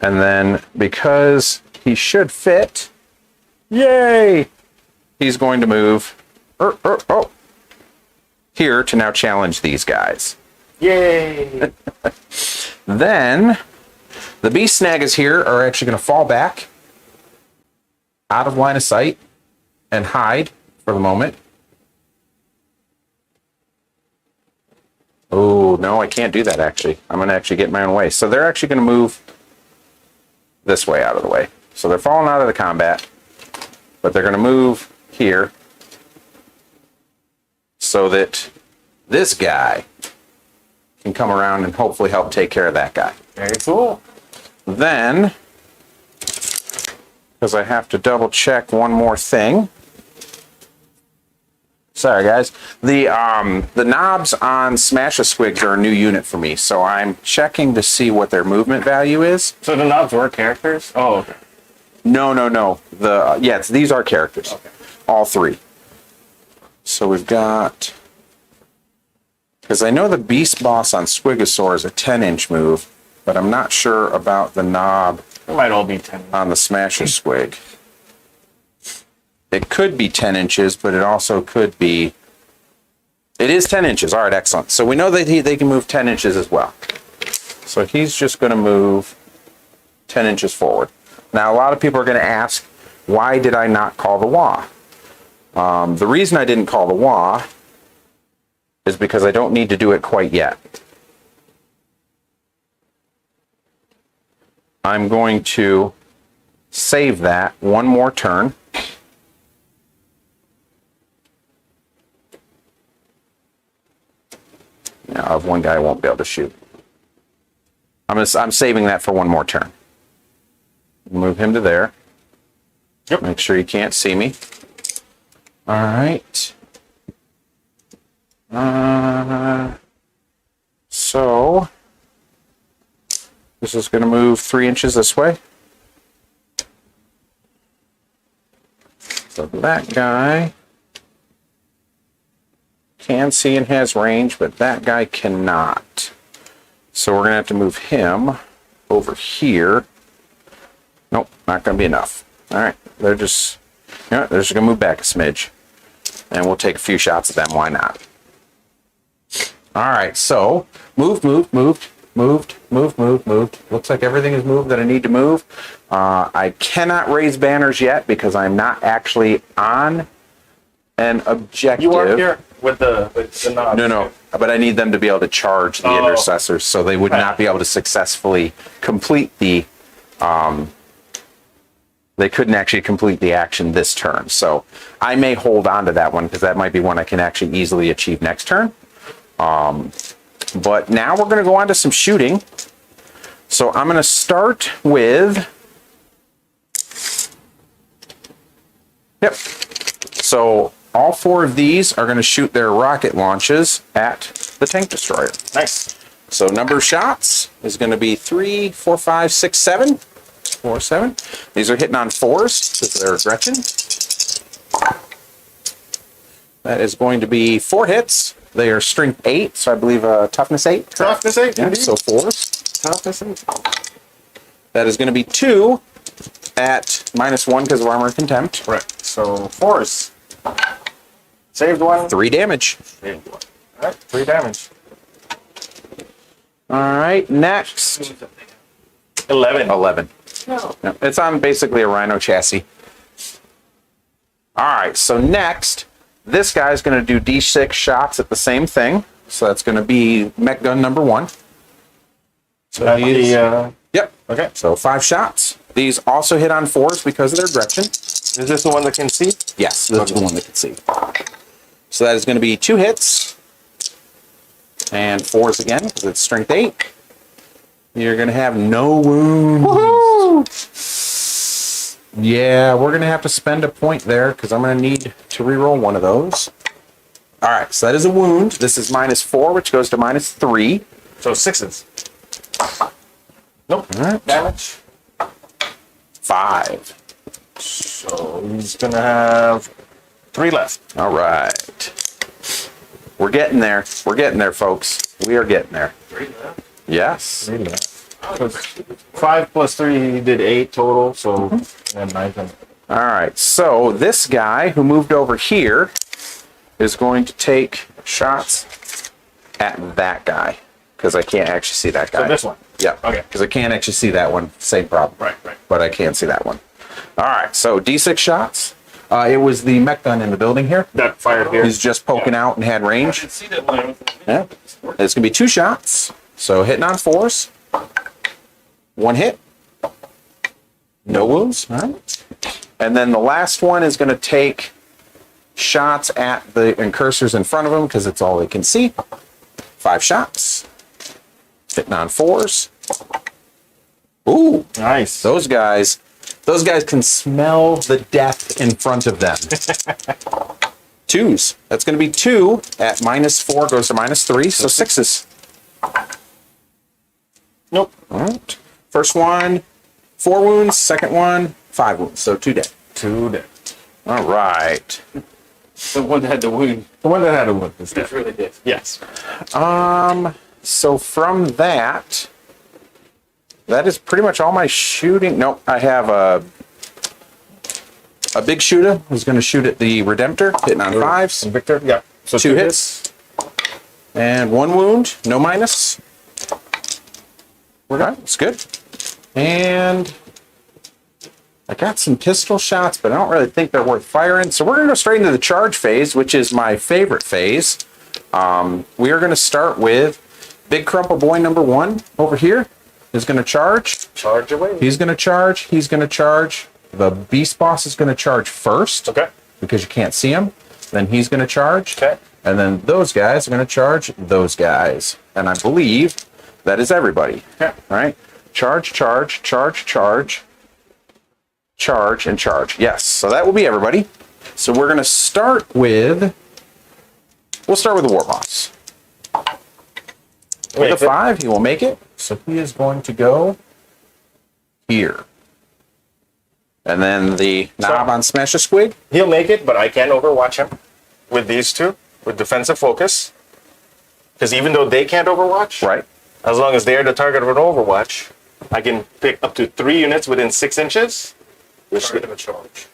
And then because he should fit, yay, he's going to move here to now challenge these guys. Yay! Then the beast snaggers here are actually going to fall back out of line of sight and hide for the moment. Oh, no, I can't do that actually. I'm going to actually get in my own way. So they're actually going to move this way out of the way. So they're falling out of the combat, but they're going to move here so that this guy can come around and hopefully help take care of that guy. Very cool. Then, because I have to double check one more thing. Sorry, guys. The knobs on Smash-A-Squigs are a new unit for me, so I'm checking to see what their movement value is. So the knobs were characters? Oh, okay. No. These are characters. Okay. All three. So we've got, because I know the Beast Boss on Squigosaur is a 10-inch move, but I'm not sure about the knob It might all be 10. on the Smash-A-Squig. It could be 10 inches, but it also could be... It is 10 inches. All right, excellent. So we know that they can move 10 inches as well. So he's just going to move 10 inches forward. Now, a lot of people are going to ask, why did I not call the wah? The reason I didn't call the wah is because I don't need to do it quite yet. I'm going to save that one more turn. Now, I have one guy I won't be able to shoot. I'm saving that for one more turn. Move him to there. Yep. Make sure you can't see me. All right. So this is going to move 3 inches this way. So that guy can see and has range, but that guy cannot. So we're going to have to move him over here. Nope, not going to be enough. All right, they're just going to move back a smidge. And we'll take a few shots at them, why not? All right, so moved. Looks like everything is moved that I need to move. I cannot raise banners yet because I'm not actually on an objective. You are here with the knobs. No, but I need them to be able to charge the intercessors, so they would not be able to successfully complete the... They couldn't actually complete the action this turn. So I may hold on to that one because that might be one I can actually easily achieve next turn. But now we're going to go on to some shooting. So I'm going to start with... Yep. So all 4 of these are going to shoot their rocket launches at the tank destroyer. Nice. So number of shots is going to be 3, 4, 5, 6, 7. 4, 7. These are hitting on 4s because they're Gretchen. That is going to be 4 hits. They are strength 8, so I believe toughness 8. Toughness 8, Yeah, indeed. so 4s. Toughness 8. That is going to be 2 at -1 because of armor contempt. Right. So 4s. Saved 1. 3 damage. Saved 1. All right, 3 damage. All right, next. 11. 11. No, it's on basically a Rhino chassis. All right, so next, this guy's going to do D6 shots at the same thing. So that's going to be mech gun number 1. So he's... Yep. Okay. So 5 shots. These also hit on 4s because of their Gretchen. Is this the one that can see? Yes, this is the one that can see. So that is going to be 2 hits. And 4s again because it's strength 8. You're going to have no wounds. Woohoo! Yeah, we're going to have to spend a point there because I'm going to need to reroll one of those. All right, so that is a wound. This is -4, which goes to -3. So 6s. Nope. All right. Damage. 5. So he's going to have 3 left. All right. We're getting there. We're getting there, folks. We are getting there. 3 left. Yes. 3 left. 5 plus 3, he did 8 total, so and 9. All right, so this guy who moved over here is going to take shots at that guy because I can't actually see that guy. So this one? Yeah. Okay. Because I can't actually see that one. Same problem. Right. But I can see that one. All right, so D6 shots. It was the mech gun in the building here. That fired here. He's just poking out and had I range. didn't see that one. Yeah. It's going to be 2 shots. So hitting on 4s. 1 hit. No wounds. All right. And then the last one is going to take shots at the incursors in front of them because it's all they can see. 5 shots. Hitting on 4s. Ooh, Nice. those guys can smell the death in front of them. 2s. That's going to be 2 at -4 goes to -3, so 6s. Nope. All right. First one, 4 wounds. Second one, 5 wounds. So 2 dead. 2 dead. All right. The one that had the wound. The one that had a wound is It's dead. really dead. Yes. So from that, that is pretty much all my shooting. Nope, I have a big shooter who's going to shoot at the Redemptor, hitting on 5s. And Victor? Yeah. So 2 hits. And 1 wound, no minus. We're done. It's good. And I got some pistol shots, but I don't really think they're worth firing. So we're going to go straight into the charge phase, which is my favorite phase. We are going to start with Big Crumple Boy number 1 over here is going to charge. Charge away. He's going to charge. He's going to charge. The Beast Boss is going to charge first. Okay. Because you can't see him. Then he's going to charge. Okay. And then those guys are going to charge those guys. And I believe that is everybody. Yeah. All right. Charge, charge, charge, charge. Charge, and charge. Yes. So that will be everybody. So we're going to start with... We'll start with the War Boss. With a 5, he will make it. So he is going to go here. And then the knob on Smash a Squig. He'll make it, but I can overwatch him with these 2, with defensive focus. Because even though they can't overwatch, Right. as long as they're the target of an overwatch, I can pick up to 3 units within 6 inches. Target of a charge.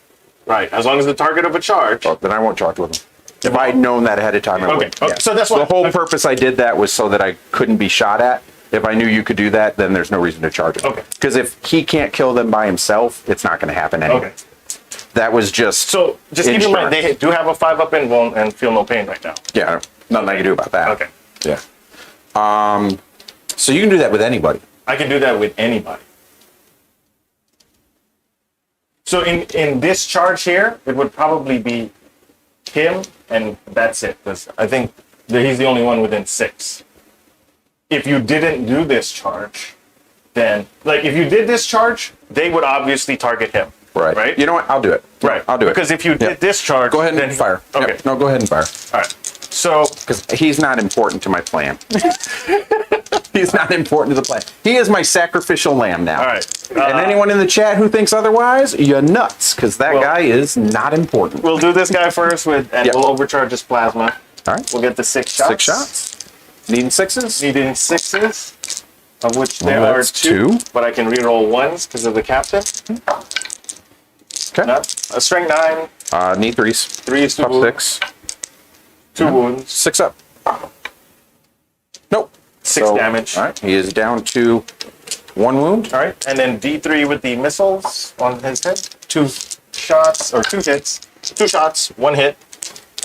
Right, as long as the target of a charge. Oh, then I won't charge with him. If I had known that ahead of time, I Okay, would. okay, so that's the why- whole purpose I did that was so that I couldn't be shot at. If I knew you could do that, then there's no reason to charge him. Okay. Because if he can't kill them by himself, it's not going to happen anyway. Okay. That was just. So just keep in mind, insurance. they do have a 5-up in wound and feel no pain right now. Yeah, nothing I can do about that. Okay. Yeah. So you can do that with anybody. I can do that with anybody. So in this charge here, it would probably be him, and that's it. Because I think that he's the only one within 6. If you didn't do this charge, then if you did this charge, they would obviously target him. Right. Right. You know what? I'll do it. Right. I'll do it. Because if you Yeah. did this charge, Go ahead and then fire. Okay. Yep. No, go ahead and fire. All right. So Because he's not important to my plan. He's not important to the plan. He is my sacrificial lamb now. all right. And anyone in the chat who thinks otherwise, you're nuts, because that Well- guy is not important. We'll do this guy first and Yeah. we'll overcharge his plasma. All right. We'll get the 6 shots. 6 shots. Needing 6s? Needing 6s, of which there Well, are that's 2, two. but I can reroll 1s because of the captain. Okay. A strength 9, Need 3s. 3s to Top wound, 6. 2 wounds, 6 up. Nope. 6 damage. All right. He is down to 1 wound. All right, and then D3 with the missiles on his head. 2 shots, or 2 hits. 2 shots, 1 hit.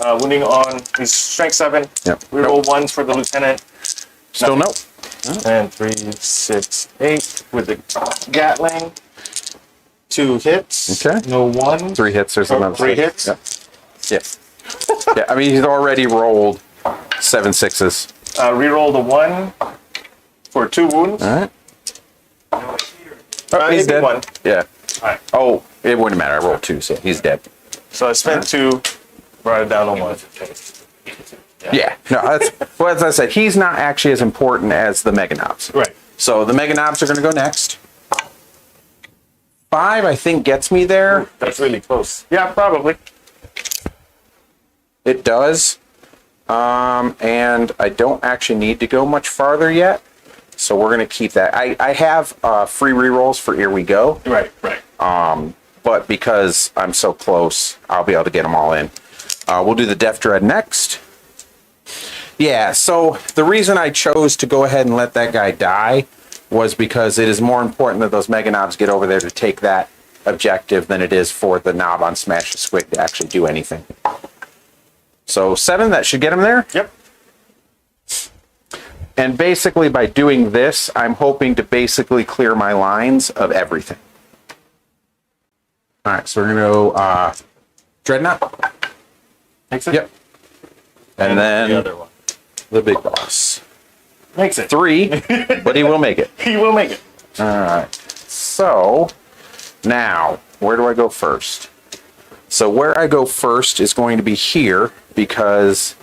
Wounding on his strength 7. Yep. Reroll 1s for the lieutenant. Still Nothing. nope. And 3, 6, 8 with the Gatling. 2 hits. Okay. No 1. 3 hits. There's Oh, another 3 six. hits. Yeah. Yeah. I mean, he's already rolled 7 6s. Reroll the 1 for 2 wounds. All right. He's dead. 1. Yeah. All right. Oh, it wouldn't matter. I rolled 2, so he's dead. So I spent 2, brought it down to 1. Yeah. No, that's well, as I said, he's not actually as important as the Mega Knobs. Right. So the Mega Knobs are going to go next. 5, I think, gets me there. That's really close. Yeah, probably. It does. And I don't actually need to go much farther yet. So we're going to keep that. I have free rerolls for Here We Go. Right, right. But because I'm so close, I'll be able to get them all in. We'll do the Death Dread next. Yeah, so the reason I chose to go ahead and let that guy die was because it is more important that those Mega Knobs get over there to take that objective than it is for the knob on Smash the Squig to actually do anything. So 7, that should get him there. Yep. And basically by doing this, I'm hoping to basically clear my lines of everything. All right, so we're going to go Dreadnought. Makes it? Yep. And then the other one. the big boss. Makes it. 3, but he will make it. He will make it. All right. So now, where do I go first? So where I go first is going to be here because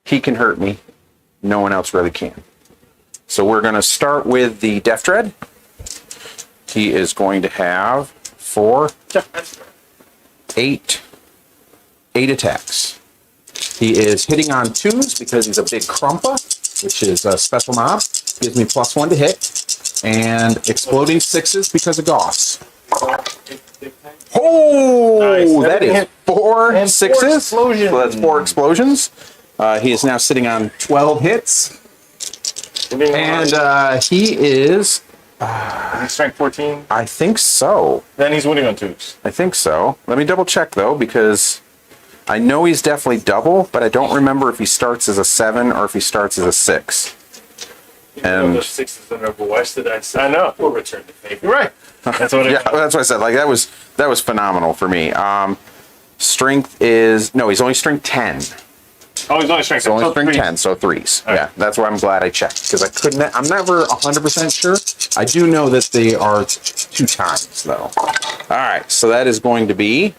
he can hurt me. No one else really can. So we're going to start with the Death Dread. He is going to have 4, 8 attacks. He is hitting on 2s because he's a big Krumpa, which is a special mob. Gives me +1 to hit. And exploding 6s because of Goss. Oh, Nice. that is 4 And 6s. 4 explosions. So that's 4 explosions. He is now sitting on 12 hits. And he is, He's strength 14. I think so. Then he's winning on 2s. I think so. Let me double check though, because I know he's definitely double, but I don't remember if he starts as a 7 or if he starts as a 6. And those 6s in over West that I said. I know. We'll return to favor. You're right. That's what it yeah, that's what I said. Like that was phenomenal for me. Strength is no, he's only strength 10. Oh, he's only strength 10. Only So strength 3. 10, so 3s. All right. Yeah, that's why I'm glad I checked because I couldn't. I'm never 100% sure. I do know that they are 2 times though. All right, so that is going to be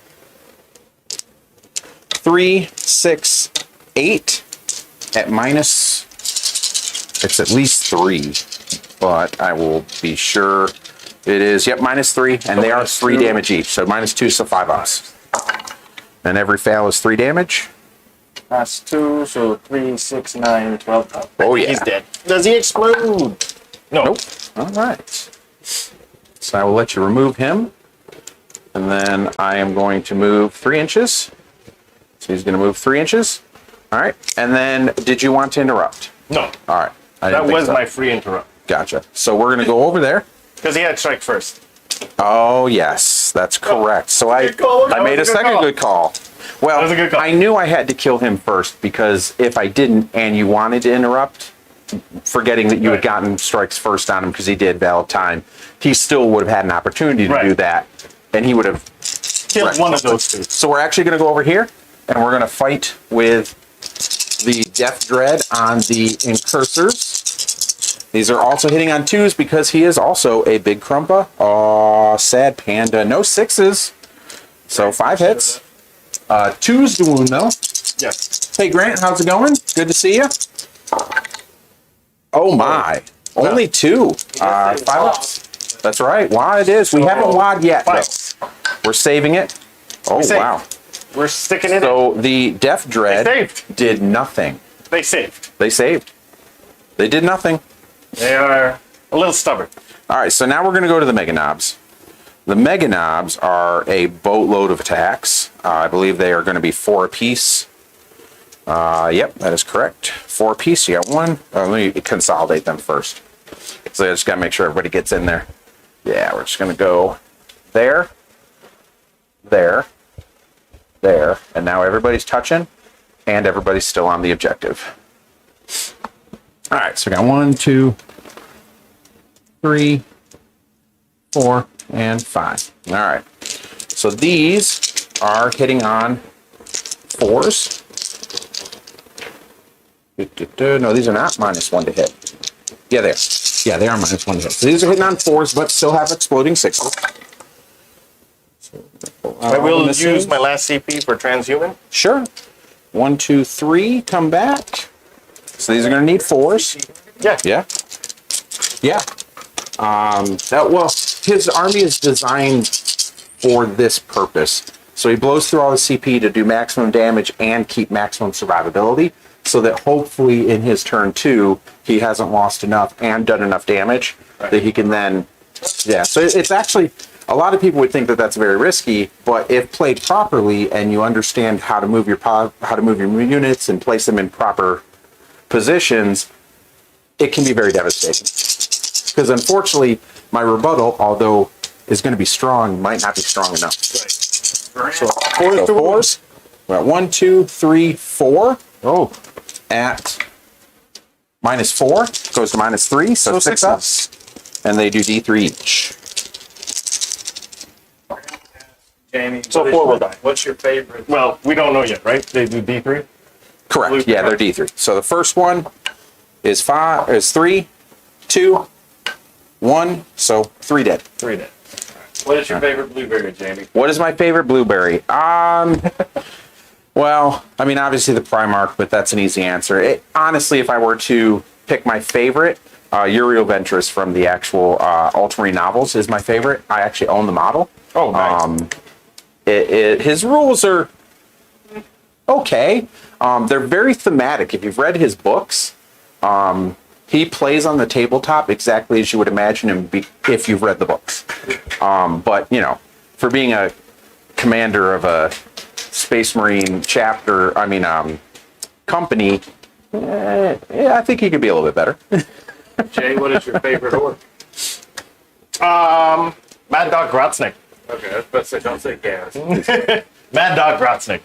3, 6, 8 at minus. It's at least 3, but I will be sure. It is, yep, -3, and they are 3 damage each. So -2, so 5 us. And every fail is 3 damage. That's 2, so 3, 6, 9, 12. Oh, yeah. He's dead. Does he explode? No. Nope. All right. So I will let you remove him. And then I am going to move 3 inches. So he's going to move 3 inches. All right. And then did you want to interrupt? No. All right. I That didn't think was so. my free interrupt. Gotcha. So we're going to go over there. Because he had strike first. Oh, yes. That's correct. So I good call. That made a was a good second call. good call. Well, That was a good call. I knew I had to kill him first because if I didn't and you wanted to interrupt, forgetting that you had Right. gotten strikes first on him because he did valid time, he still would have had an opportunity to Right. do that, and he would have Killed Right. one of those 2. So we're actually going to go over here, and we're going to fight with the Death Dread on the Intercessors. These are also hitting on 2s because he is also a big Krumpa. Aw, sad panda. No 6s. So 5 hits. 2s to wound, though. Yes. Hey, Grant, how's it going? Good to see you. Oh, my. Only 2. 5 ups. That's right. WAD it is. We haven't WAD yet, though. 5. We're saving it. Oh, saved. wow. We're sticking it So the Death Dread They saved. did nothing. in. They saved. They saved. They did nothing. They are a little stubborn. All right, so now we're going to go to the Mega Knobs. The Mega Knobs are a boatload of attacks. I believe they are going to be 4 apiece. Yep, that is correct. 4 apiece. You got 1. Let me consolidate them first. So I just got to make sure everybody gets in there. Yeah, we're just going to go there, there, there, and now everybody's touching, and everybody's still on the objective. All right, so we got 1, 2, 3, 4, and 5. All right, so these are hitting on 4s. No, these are not -1 to hit. Yeah, they are. Yeah, they are -1 to hit. So these are hitting on 4s, but still have exploding 6s. I will misses. use my last CP for transhuman. Sure. 1, 2, 3, come back. So these are going to need 4s. Yeah. Yeah. Yeah. Well, his army is designed for this purpose. So he blows through all the CP to do maximum damage and keep maximum survivability, so that hopefully in his turn 2, he hasn't lost enough and done enough damage that he can then, yeah. So it's actually, a lot of people would think that that's very risky, but if played properly and you understand how to move your units and place them in proper positions, it can be very devastating. Because unfortunately, my rebuttal, although is going to be strong, might not be strong enough. Right. So 4s. We're at 1, 2, 3, 4. Oh, at -4 goes to -3, so 6 ups, and they do D3 each. Jamie, So 4 will die. What's your favorite? Well, we don't know yet, right? They do D3. Correct. Yeah, they're D3. So the first one is 3, 2, 1. So 3 dead. 3 dead. What is your favorite blueberry, Jamie? What is my favorite blueberry? Well, I mean, obviously the Primarch, but that's an easy answer. Honestly, if I were to pick my favorite, Uriel Ventress from the actual Ultramarine novels is my favorite. I actually own the model. Oh, nice. His rules are okay. They're very thematic. If you've read his books, he plays on the tabletop exactly as you would imagine him if you've read the books. But, you know, for being a commander of a Space Marine chapter, company, I think he could be a little bit better. Jay, what is your favorite orc? Mad Dog Grotsnick. Okay, I was about to say, don't say gas. Mad Dog Grotsnick.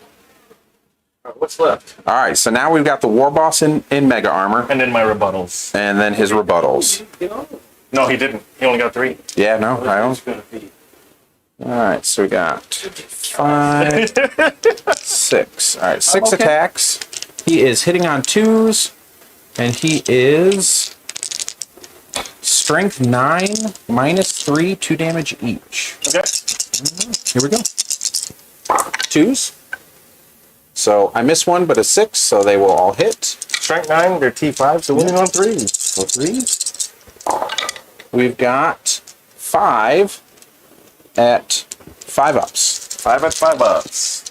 What's left? All right, so now we've got the War Boss in Mega Armor, And then my rebuttals. and then his rebuttals. You know, No, he didn't. He only got 3. Yeah, no, I own. who's going to be? All right, so we got 5, 6. All right, 6 okay. attacks. He is hitting on 2s, and he is strength 9, -3, 2 damage each. Okay. Here we go. 2s. So I missed one, but a 6, so they will all hit. Strength 9, they're T5, so winning on 3s. So 3s. We've got 5 at 5 ups. 5 at 5 ups.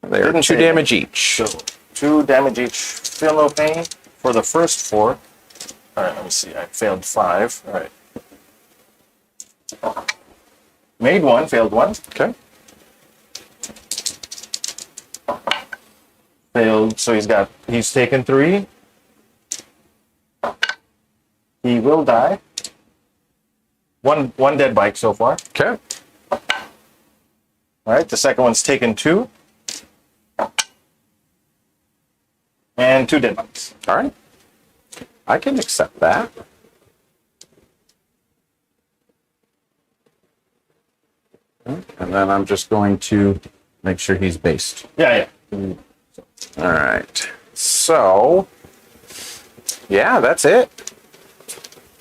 They are Didn't 2 say damage each. So 2 damage each. Feel no pain for the first 4. All right, let me see. I failed 5. All right. Made 1, failed 1. Okay. Failed. So he's taken 3. He will die. One dead bike so far. Okay. All right. The second one's taken 2. And 2 dead bikes. All right. I can accept that. And then I'm just going to make sure he's based. Yeah. All right. So, yeah, that's it.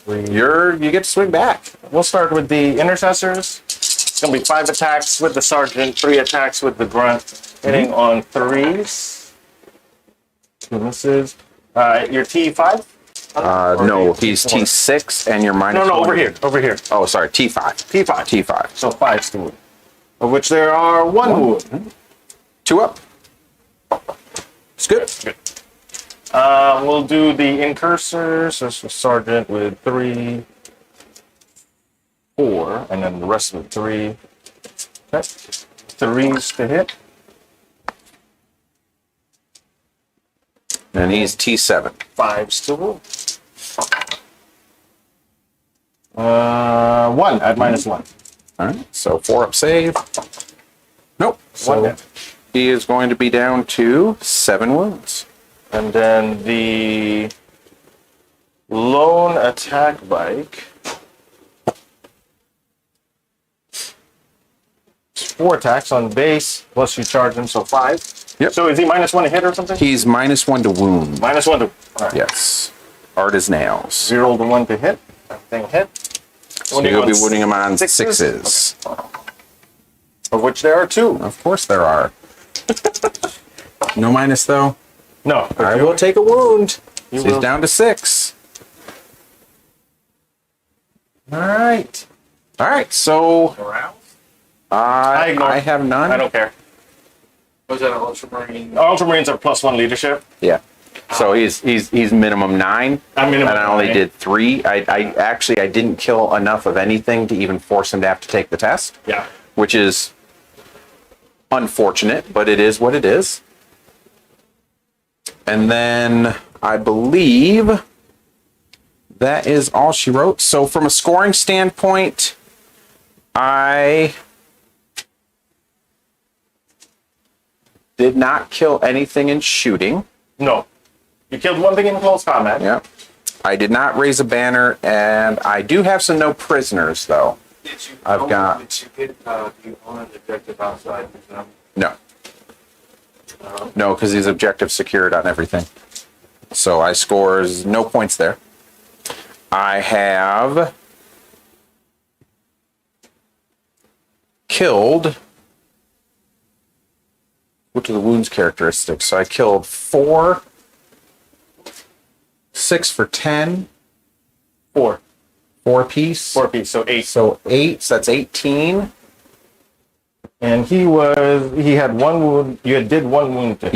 You get to swing back. We'll start with the Intercessors. It's going to be 5 attacks with the Sergeant, 3 attacks with the Grunt, hitting on 3s. 2 misses. Your T5? No, he's T6 and you're minus No, one. over here. Oh, sorry, T5. T5. T5. So 5s to wound. Of which there are 1 wound. 2 up. It's good. Good. We'll do the Incursors. This was Sergeant with 3, 4, and then the rest with 3. Okay. 3s to hit. And he's T7. 5s to wound. 1 at -1. All right, so 4 up save. Nope. 1 So hit. he is going to be down to 7 wounds. And then the lone attack bike. 4 attacks on base, plus you charge him, so 5. Yep. So is he -1 to hit or something? He's -1 to wound. -1 to. All right. Yes. Hard as nails. 0 to 1 to hit. That thing hit. So you'll be wounding him on 6s. Of which there are 2. Of course there are. No minus though. No. I will take a wound. You So he's will. down to 6. All right. All right. So Morale? ignore. I have none. I don't care. Was that an Ultramarine? Ultramarines are +1 leadership. Yeah. So he's minimum 9. I'm minimum And I only 9. did 3. I didn't kill enough of anything to even force him to have to take the test. Yeah. Which is unfortunate, but it is what it is. And then I believe that is all she wrote. So from a scoring standpoint, I did not kill anything in shooting. No. You killed 1 thing in close combat. Yeah. I did not raise a banner, and I do have some no prisoners, though. I've got Did you get the opponent objective outside? no, no, because he's objective secured on everything. So I scores no points there. I have killed. What are the wounds characteristics? So I killed 4, 6 for 10, 4 piece. 4 piece, so 8. So 8, so that's 18. And he had 1 wound. You did 1 wound to him.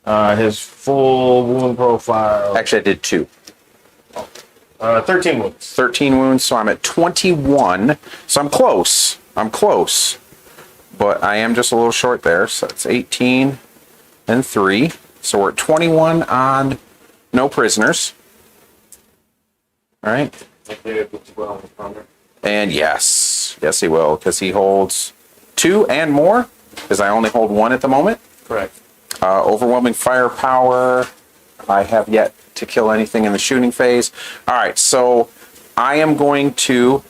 Yep. His full wound profile. Actually, I did 2. 13 wounds. 13 wounds, so I'm at 21. So I'm close. But I am just a little short there. So it's 18 and 3. So we're at 21 on no prisoners. All right. And yes, he will, because he holds 2 and more, because I only hold 1 at the moment. Correct. Overwhelming firepower. I have yet to kill anything in the shooting phase. All right, so I am going to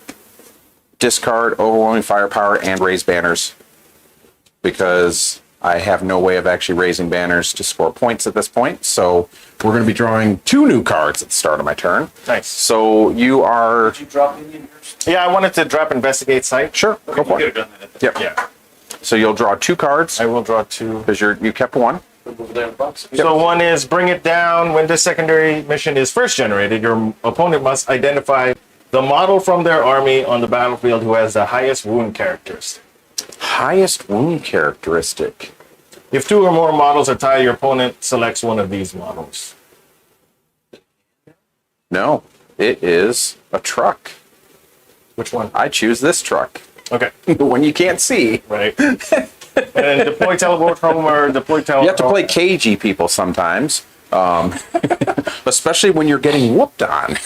discard overwhelming firepower and raise banners, because I have no way of actually raising banners to score points at this point. So we're going to be drawing 2 new cards at the start of my turn. Nice. So you are... Did you drop any in yours? Yeah, I wanted to drop Investigate Site. Sure, go for You it. could have done that. Yep. Yeah. So you'll draw 2 cards, I will draw 2. because you kept 1. Over there in the box. So 1 is Bring It Down. When this secondary mission is first generated, your opponent must identify the model from their army on the battlefield who has the highest wound characteristic. Highest wound characteristic. If 2 or more models are tied, your opponent selects one of these models. No, it is a truck. Which one? I choose this truck. Okay. The one you can't see. Right. And then deploy teleport home or deploy teleport. You have to play cagey people sometimes, especially when you're getting whooped on.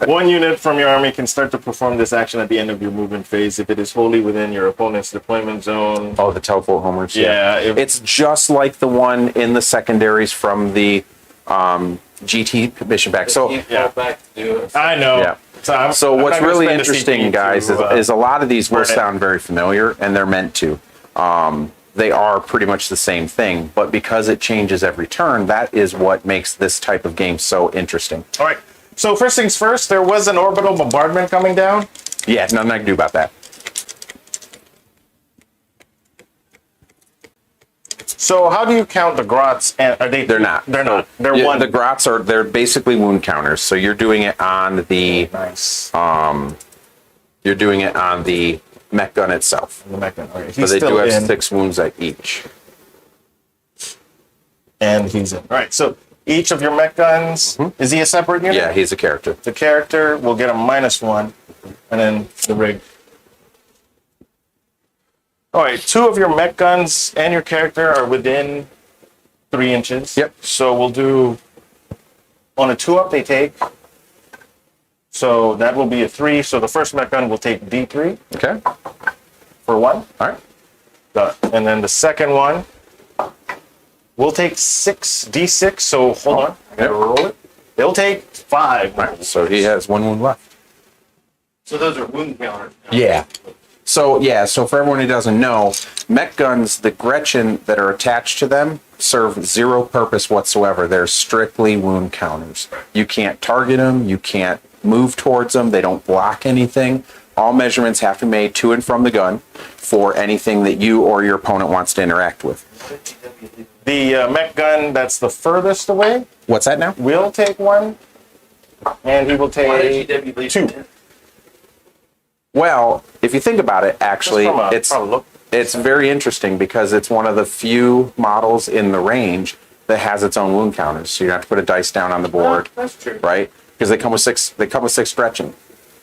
1 unit from your army can start to perform this action at the end of your movement phase if it is wholly within your opponent's deployment zone. Oh, the teleport homers. Yeah, It's just like the one in the secondaries from the GT mission back. So, You can't fall back to do it. I know. Yeah. I'm so not what's gonna really spend the interesting, CP guys, to, is a lot of these will burn it. sound very familiar, and they're meant to. They are pretty much the same thing, but because it changes every turn, that is what makes this type of game so interesting. All right. So first things first, there was an orbital bombardment coming down. Yeah, nothing I can do about that. So how do you count the grots? And are they? They're not. They're not. They're Yeah, one. The grots they're basically wound counters. So you're doing it on the Nice. you're doing it on the mech gun itself. The mech gun. Okay. He's But they still do have in, 6 wounds at each. and he's in. All right. So each of your mech guns, is he a separate unit? Yeah, he's a character. The character will get a -1, and then the rig. All right, 2 of your mech guns and your character are within 3 inches. Yep. So we'll do, on a 2-up, they take. So that will be a 3. So the first mech gun will take D3 Okay. for 1. All right. Done. And then the second one will take 6d6. So hold on, I gotta Yep. roll it. They'll take 5. All right. So he has 1 wound left. So those are wound counters. Yeah. So for everyone who doesn't know, mech guns, the Gretchen that are attached to them serve 0 purpose whatsoever. They're strictly wound counters. You can't target them. You can't move towards them. They don't block anything. All measurements have to be made to and from the gun for anything that you or your opponent wants to interact with. The mech gun that's the furthest away What's that now? will take 1, and he will Why take did GW leave 2. it? Well, if you think about it, actually, From a look. it's very interesting because it's one of the few models in the range that has its own wound counters. So you don't have to put a dice down on the board, That's true. right? Because they come with 6. They come with 6 Gretchen.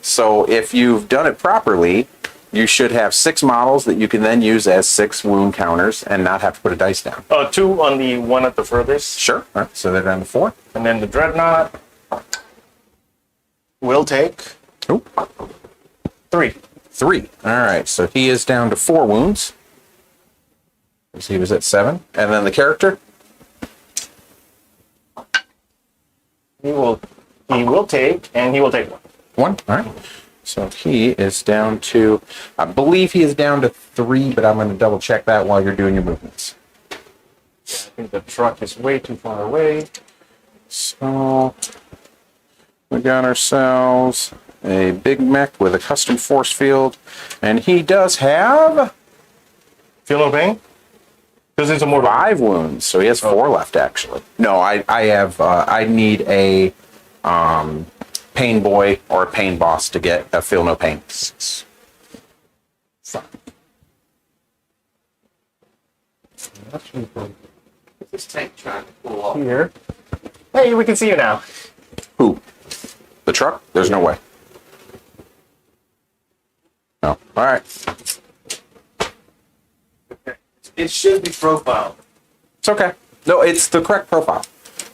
So if you've done it properly, you should have 6 models that you can then use as 6 wound counters and not have to put a dice down. 2 on the one at the furthest, Sure. All right. So they're down to 4. and then the dreadnought will take Oop. 3. 3. All right. So he is down to 4 wounds. Because he was at 7. And then the character. He will take, and he will take 1. 1. All right. So he is down to, I believe he is down to 3, but I'm going to double check that while you're doing your movements. I think the truck is way too far away. So we got ourselves a big mech with a custom force field, and he does have Feel no pain? Because it's a mortal. 5 wounds, so he has 4 left actually. No, I have I need a pain boy or a pain boss to get a feel no pain. This tank trying to pull off. Here. Hey, we can see you now. Who? The truck? There's no way. No. All right. It should be profiled. It's okay. No, it's the correct profile.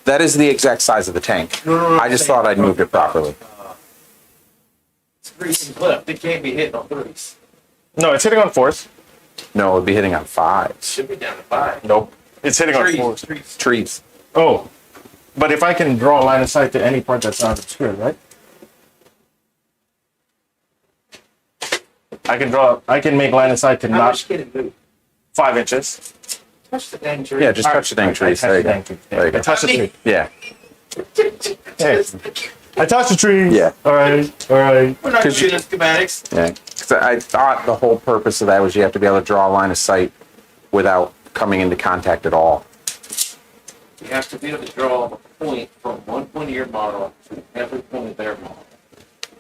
That is the exact size of the tank. No, I just thought I'd moved it properly. It's 3s and left. It can't be hitting on 3s. No, it's hitting on 4s. No, it'd be hitting on 5s. Should be down to 5. Nope. It's hitting on Trees, 4s. trees. Trees. Oh. But if I can draw a line of sight to any part that's not obscured, right? I can make line of sight to How not much can it move? 5 inches. Touch the dang tree. Yeah, just touch the dang trees. There you go. There you I go. touched the tree. Yeah. Hey. I touched the tree. Yeah. All right. We're not shooting schematics. Yeah. 'Cause I thought the whole purpose of that was you have to be able to draw a line of sight without coming into contact at all. You have to be able to draw a point from one point of your model to every point of their model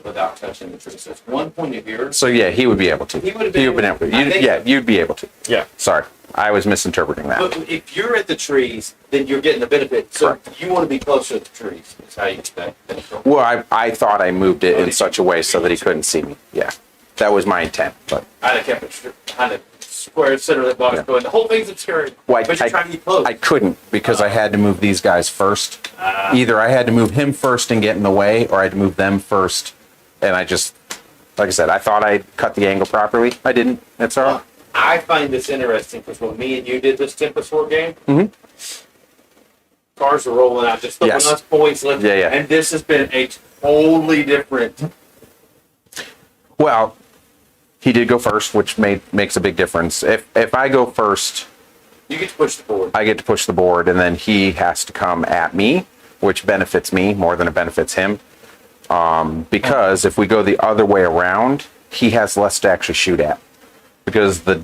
without touching the tree. So it's one point of yours. So yeah, he would be able to. He would have been able to. I think- Yeah, you'd be able to. Yeah. Sorry, I was misinterpreting that. But if you're at the trees, then you're getting the benefit. So Correct. you want to be closer to the trees. That's how you get that benefit. Well, I thought I moved it in such a way so that he couldn't see me. Yeah, that was my intent. But I'd have kept it kind of square center of the box Yeah. going. The whole thing's obscured. Well, but you're trying to get close. I couldn't because I had to move these guys first. Either I had to move him first and get in the way, or I had to move them first. And I just, like I said, I thought I cut the angle properly. I didn't. That's all right. I find this interesting because when me and you did this Tempest War game, cars are rolling out, just throwing Yes. us points left. Yeah, yeah. And this has been a totally different. Well, he did go first, which makes a big difference. If I go first, You get to push the board. I get to push the board, and then he has to come at me, which benefits me more than it benefits him. Because if we go the other way around, he has less to actually shoot at. Because the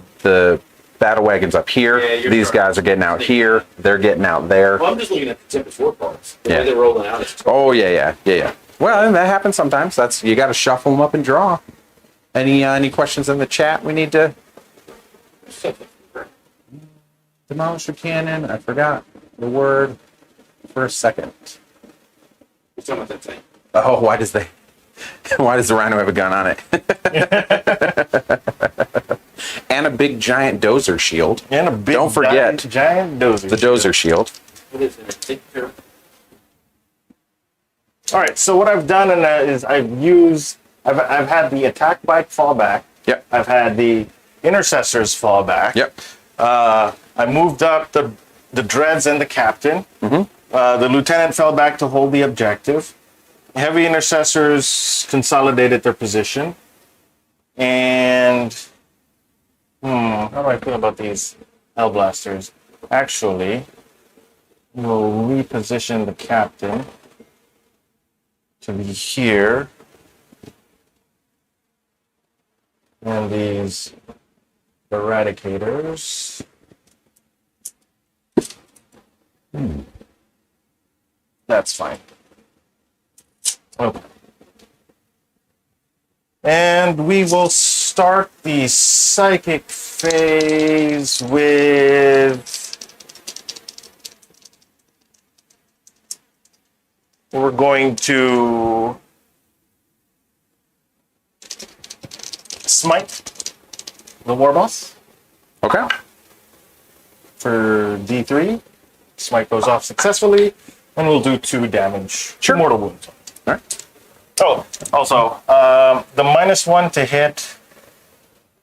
battle wagon's up here, Yeah, you're these correct. guys are getting out here, they're getting out there. Well, I'm just looking at the Tempest War cards. The Yeah. way they're rolling out is Oh yeah. Well, and that happens sometimes. That's you got to shuffle them up and draw. Any questions in the chat? We need to demolish the cannon. I forgot the word for a second. What's wrong with that thing? Oh, why does the rhino have a gun on it? And a big giant dozer shield. And a big Don't forget giant dozer. the dozer shield. What is it? Take care. All right. So what I've done in that is I've had the attack bike fall back. Yep. I've had the intercessors fall back. Yep. I moved up the dreads and the captain. The lieutenant fell back to hold the objective. Heavy intercessors consolidated their position. And how do I feel about these Hellblasters? Actually, we'll reposition the captain to be here. And these eradicators. That's fine. Okay. And we will start the psychic phase with. We're going to smite the war boss Okay. for D3. Smite goes off successfully, and we'll do 2 damage. Sure. Mortal wounds. All right. Oh, also, the -1 to hit,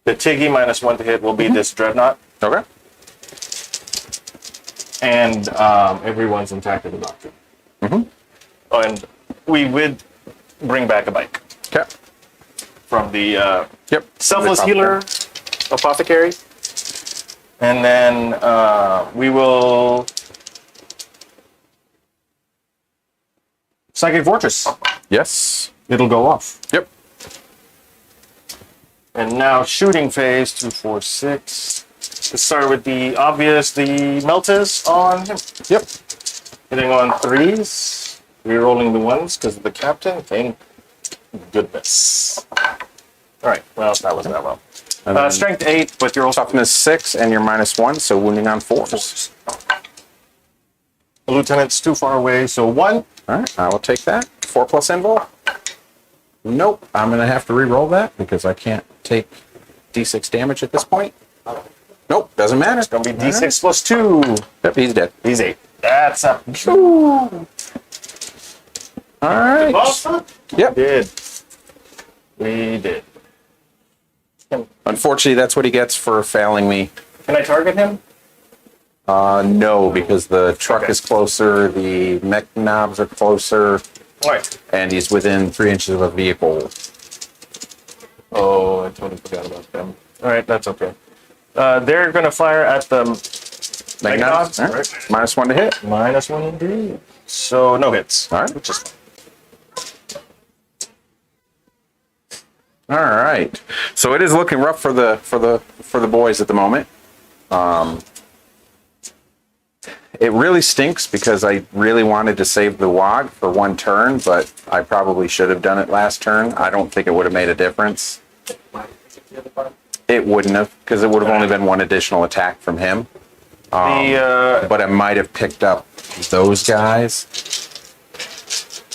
the Tiggy -1 to hit will be this Dreadnought, Okay. and everyone's intact at the doctor. Oh, and we would bring back a bike. Okay. from the Yep. Selfless Healer Apothecary. And then we will Psychic Fortress. Yes. It'll go off. Yep. And now shooting phase 2, 4, 6. Let's start with the obvious, the Meltas on him. Yep. Hitting on 3s. Rerolling the 1s because of the captain. Thank goodness. Alright, well, that wasn't that well. And then Strength 8, but you're also toughness 6 and you're -1, so wounding on 4s. the lieutenant's too far away, so 1. All right, I will take that. 4 plus invul. Nope, I'm gonna have to re-roll that because I can't take D6 damage at this point. Nope, doesn't matter. It's gonna be D6 plus 2. Yep, he's dead. He's 8. That's up. All right. Yep. We did. Unfortunately, that's what he gets for failing me. Can I target him? No, because the truck is closer, the mech knobs are closer, Alright. and he's within 3 inches of a vehicle. Oh, I totally forgot about them. Alright, that's okay. They're gonna fire at the Mech knobs. All right. -1 to hit. -1 indeed. So no hits. All right. Which is fine. All right. So it is looking rough for the boys at the moment. It really stinks because I really wanted to save the WOG for 1 turn, but I probably should have done it last turn. I don't think it would have made a difference. It wouldn't have, because it would have only been 1 additional attack from him. But I might have picked up those guys.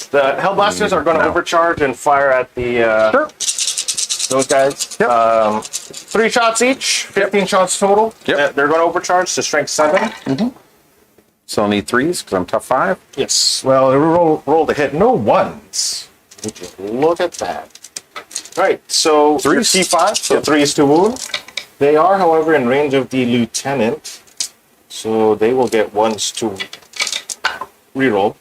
The Hellblasters are going to No. overcharge and fire at the those guys. Yep. 3 shots each, 15 shots total. Yep. They're going to overcharge to strength 7. So I'll need 3s because I'm tough 5. Yes. Well, roll the hit. No 1s. Just look at that. All right. So 3s. T5. So 3s to wound. They are, however, in range of the lieutenant, so they will get 1s to reroll.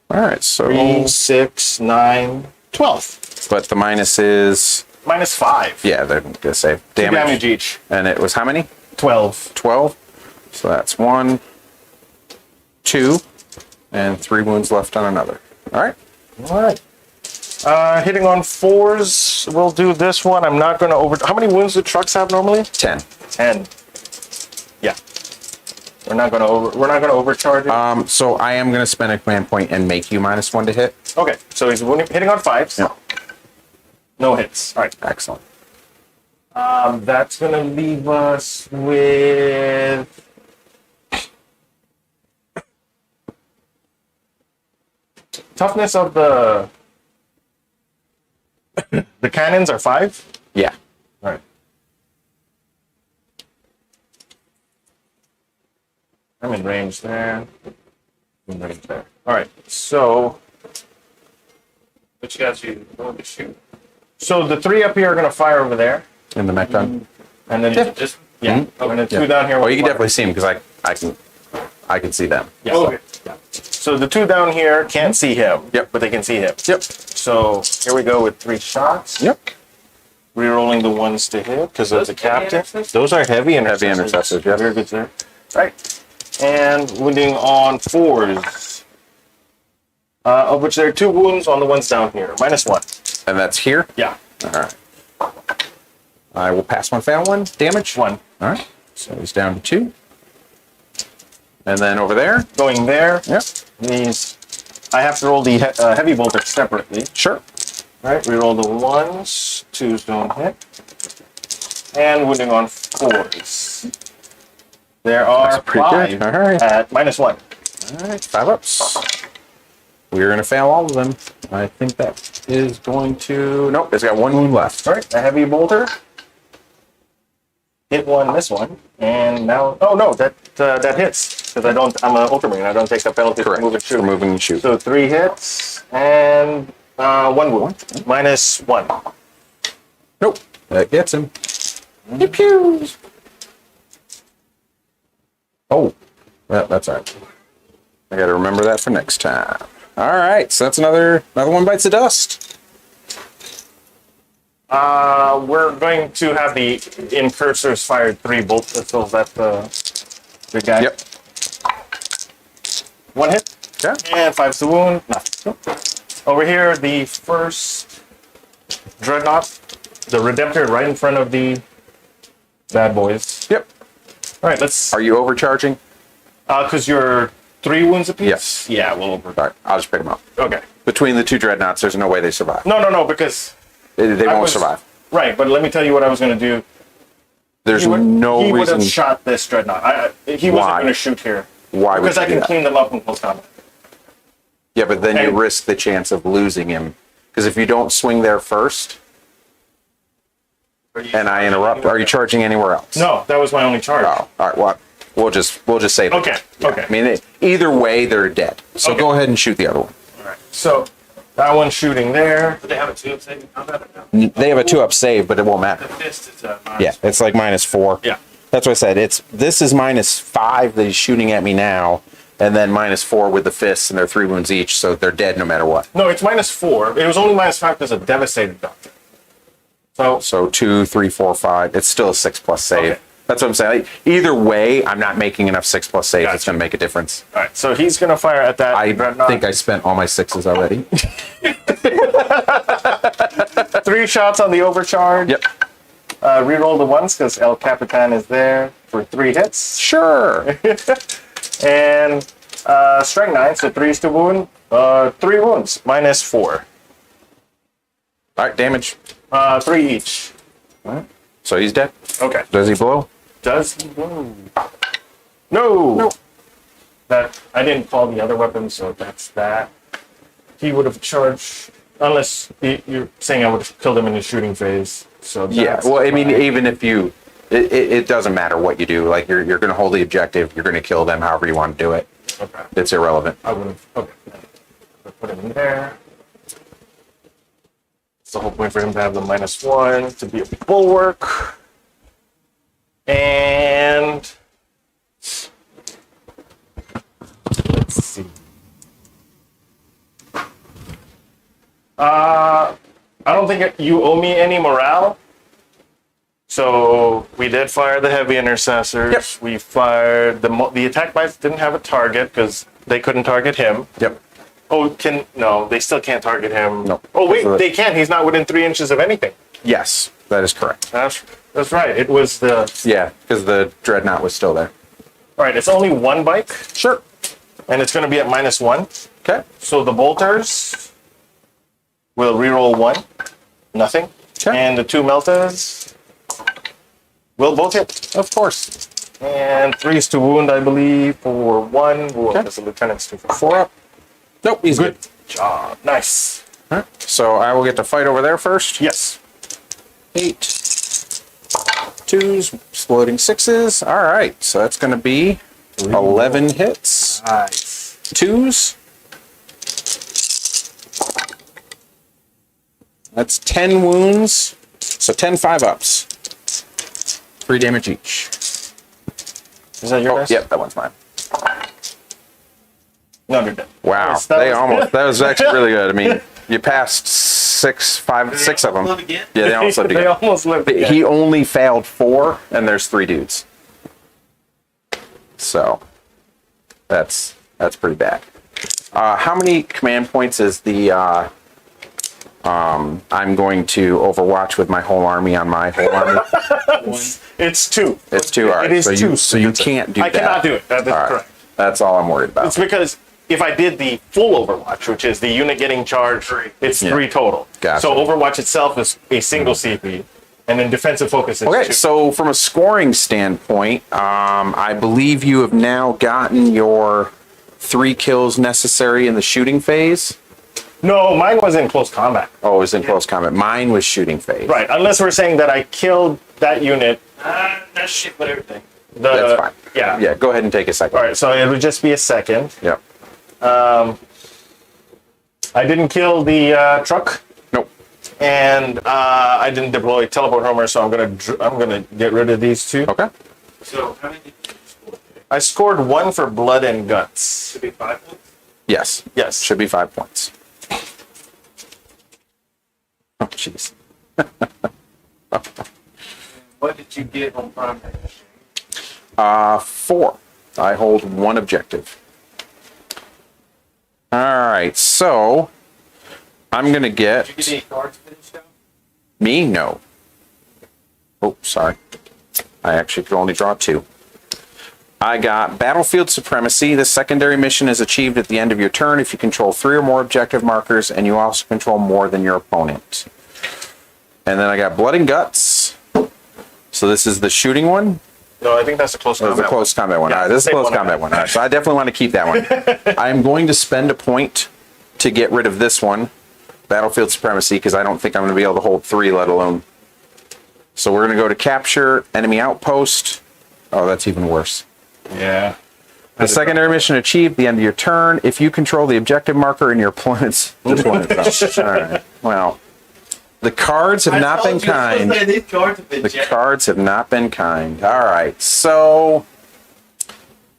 All right. So 3, 6, 9, 12. but the minus is -5. yeah, they're gonna say 2 damage. damage each. And it was how many? 12. 12. So that's 1, 2, and 3 wounds left on another. All right. All right. Hitting on 4s, we'll do this one. I'm not going to over. How many wounds do trucks have normally? 10. 10. Yeah. We're not going to overcharge it. So I am going to spend a command point and make you -1 to hit. Okay. So he's hitting on 5s. Yeah. No hits. All right. Excellent. That's going to leave us with toughness of the cannons are 5. Yeah. All right. I'm in range there. In range there. All right. So But you guys are going to shoot. So the 3 up here are going to fire over there, In the mech gun. and then Just and then 2 down here. Oh, will you can fire. definitely see them because I can see them. Yeah. okay. So the 2 down here can't see him. Yep. But they can see him. Yep. So here we go with 3 shots. Yep. Rerolling the 1s to hit because of Those the heavy captain. intercessors? Those are heavy intercessors. Heavy intercessors, yeah. Very good, sir. Right. And wounding on 4s. Of which there are 2 wounds on the ones down here. -1. And that's here. Yeah. All right. I will pass 1, fail 1. Damage. 1. All right. So he's down to 2. And then over there. Going there. Yep. These. I have to roll the heavy bolter separately. Sure. Right, we roll the 1s, 2s don't hit, and wounding on 4s. There are That's pretty 5 good. All right. at -1. All right. 5 ups. We're going to fail all of them. I think that is going to... Nope, it's got 1 wound left. All right, a heavy bolter. Hit 1, this one, and now... Oh, no, that hits, because I'm an UltraMarine. I don't take the penalty Correct. for move and shoot. For moving and shoot. So 3 hits, and 1 wound. -1. Nope. That gets him. Pew. Oh, well, that's all right. I got to remember that for next time. All right, so that's another one bites the dust. We're going to have the Intercessors fire 3 bolt pistols at the guy. Yep. 1 hit. Okay. And 5's the wound. Nothing. Over here, the first Dreadnought, the Redemptor right in front of the bad boys. Yep. All right, let's. Are you overcharging? Because you're 3 wounds apiece? Yes. Yeah, we'll over. All right, I'll just pick them up. Okay. Between the 2 dreadnoughts, there's no way they survive. No, because. They I won't was- survive. Right, but let me tell you what I was going to do. There's He would reason. have shot this Dreadnought. He wasn't Why? going to shoot here. Why would Because you I do can that? clean them up in close combat. Yeah, but then you And- risk the chance of losing him. Because if you don't swing there first, and I interrupt, are you charging anywhere else? No, that was my only charge. Oh, all right. Well, we'll just save it. Okay, okay. I mean, either way, they're dead. So Okay. go ahead and shoot the other one. All right. So that one's shooting there. Do they have a 2 of saving combat or no? They have a 2-up save, but it won't matter. The fist is Yeah, it's like -4. Yeah. That's what I said. This is -5 that he's shooting at me now, and then -4 with the fists, and they're 3 wounds each, so they're dead no matter what. No, it's -4. It was only -5 because of devastated doctor. So 2, 3, 4, 5. It's still a 6+ save. Okay. That's what I'm saying. Like, either way, I'm not making enough 6+ saves. Gotcha. It's going to make a difference. All right. So he's gonna fire at that. I Dreadnought. think I spent all my 6s already. 3 shots on the overcharge. Yep. Reroll the ones because El Capitan is there for 3 hits. Sure. And strength 9, so 3's to wound. 3 wounds, -4. All right, damage. 3 each. So he's dead. Okay. Does he blow? Does he wound? No. That I didn't call the other weapon, so that's that. He would have charged, unless you're saying I would have killed him in the shooting phase. So Yeah. that's Well, I mean, fine. even if you, it doesn't matter what you do. Like you're going to hold the objective. You're going to kill them however you want to do it. Okay. It's irrelevant. I would have. Okay. I'll put him in there. It's the whole point for him to have the -1 to be a bulwark. And let's see. I don't think you owe me any morale. So we did fire the heavy intercessors. Yep. We fired the attack bites didn't have a target because they couldn't target him. Yep. Oh, no, they still can't target him. No. Oh wait, Because of the- they can. He's not within 3 inches of anything. Yes, that is correct. That's right. It was the. Yeah, because the dreadnought was still there. All right, it's only 1 bike, Sure. and it's going to be at -1. Okay. So the bolters will reroll 1, nothing, Okay. and the 2 meltas will both hit. Of course. And 3's to wound, I believe, for 1. Okay. Because the lieutenant's 2 for 4 up. Nope, he's good. job. Nice. All right. So I will get to fight over there first. Yes. 8, 2s, exploding 6s. All right, so that's going to be 11 hits. Nice. 2s. That's 10 wounds. So 10 5-ups. 3 damage each. Is that your Oh, guys? yep, that one's mine. No, they're dead. Wow, that was actually really good. I mean, you passed 6 of them. Live again? Yeah, they almost lived They together. almost lived But again. he only failed 4, and there's 3 dudes. So that's pretty bad. How many command points is the I'm going to Overwatch with my whole army on my whole army? It's 2. It's 2. All right. It is so 2. So you can't do I that. cannot do it. That is All right. correct. That's all I'm worried about. It's because if I did the full Overwatch, which is the unit getting charged, it's Yeah. 3 total. Gotcha. So Overwatch itself is a single CP, and then defensive focus is 2. Okay, so from a scoring standpoint, I believe you have now gotten your 3 kills necessary in the shooting phase. No, mine was in close combat. Oh, it was in close combat. Mine was shooting phase. Right, unless we're saying that I killed that unit. That's shit, but everything. That's fine. Yeah. Yeah, go ahead and take a second. All right, so it would just be a second. Yep. I didn't kill the truck, Nope. and I didn't deploy teleport homer, so I'm gonna get rid of these 2. Okay. So how many did you score? I scored 1 for blood and guts. Should be 5 points. Yes. Yes. Should be 5 points. Oh, jeez. What did you get on primary? 4. I hold 1 objective. All right, so I'm gonna get Did you get any cards finished out? me. No. Oh, sorry. I actually could only draw 2. I got Battlefield Supremacy. The secondary mission is achieved at the end of your turn if you control 3 or more objective markers, and you also control more than your opponent. And then I got Blood and Guts. So this is the shooting one. No, I think that's a close That's combat. a close combat one. Yeah, All right, this is a same close one I combat got. one. All right, so I definitely want to keep that one. I'm going to spend a point to get rid of this one, Battlefield Supremacy, because I don't think I'm going to be able to hold 3, let alone. So we're going to go to capture enemy outpost. Oh, that's even worse. Yeah. The secondary mission achieved the end of your turn if you control the objective marker in your opponent's deployment zone. All right. Well, the cards have not been kind. These cards have been The jacked. cards have not been kind. All right, so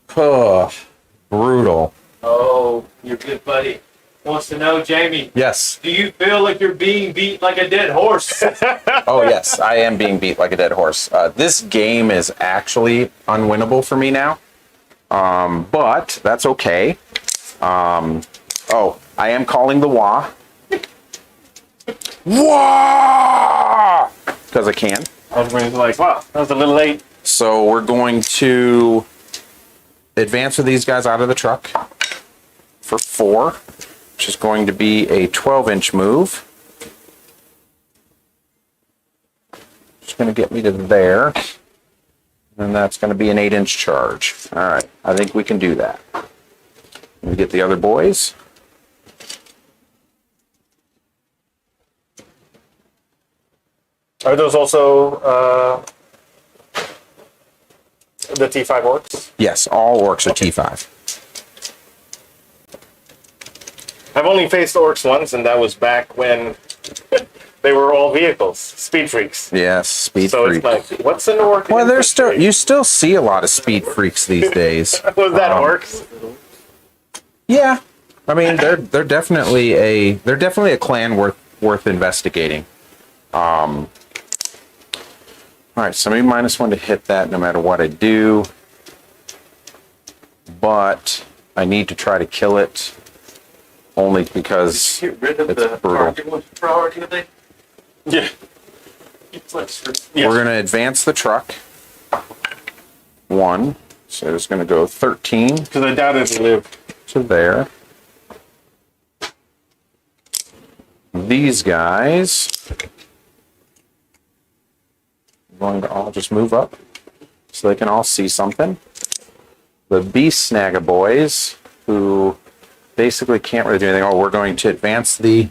brutal. Oh, your good buddy wants to know, Jamie, Yes. do you feel like you're being beat like a dead horse? Oh yes, I am being beat like a dead horse. This game is actually unwinnable for me now, but that's okay. Oh, I am calling the wah. Wah! Because I can. Everybody's like, wow, that was a little late. So we're going to advance with these guys out of the truck for 4, which is going to be a 12-inch move. Just going to get me to there. And that's going to be an 8-inch charge. All right, I think we can do that. Let me get the other boys. Are those also the T5 orcs? Yes, all orcs are T5. I've only faced orcs once, and that was back when they were all vehicles, speed freaks. Yes, speed So freak. it's like, what's an orc? Well, there's still infantry? you still see a lot of speed freaks these days. Was that orcs? Yeah, I mean they're definitely a clan worth investigating. All right, so maybe -1 to hit that no matter what I do, but I need to try to kill it only because Get rid of it's the brutal. target was priority today. Yeah. It's like, Yes. We're gonna advance the truck 1, so it's gonna go 13 Because I doubt it'll live. to there. These guys are going to all just move up so they can all see something. The beast snagga boys, who basically can't really do anything. Oh, we're going to advance the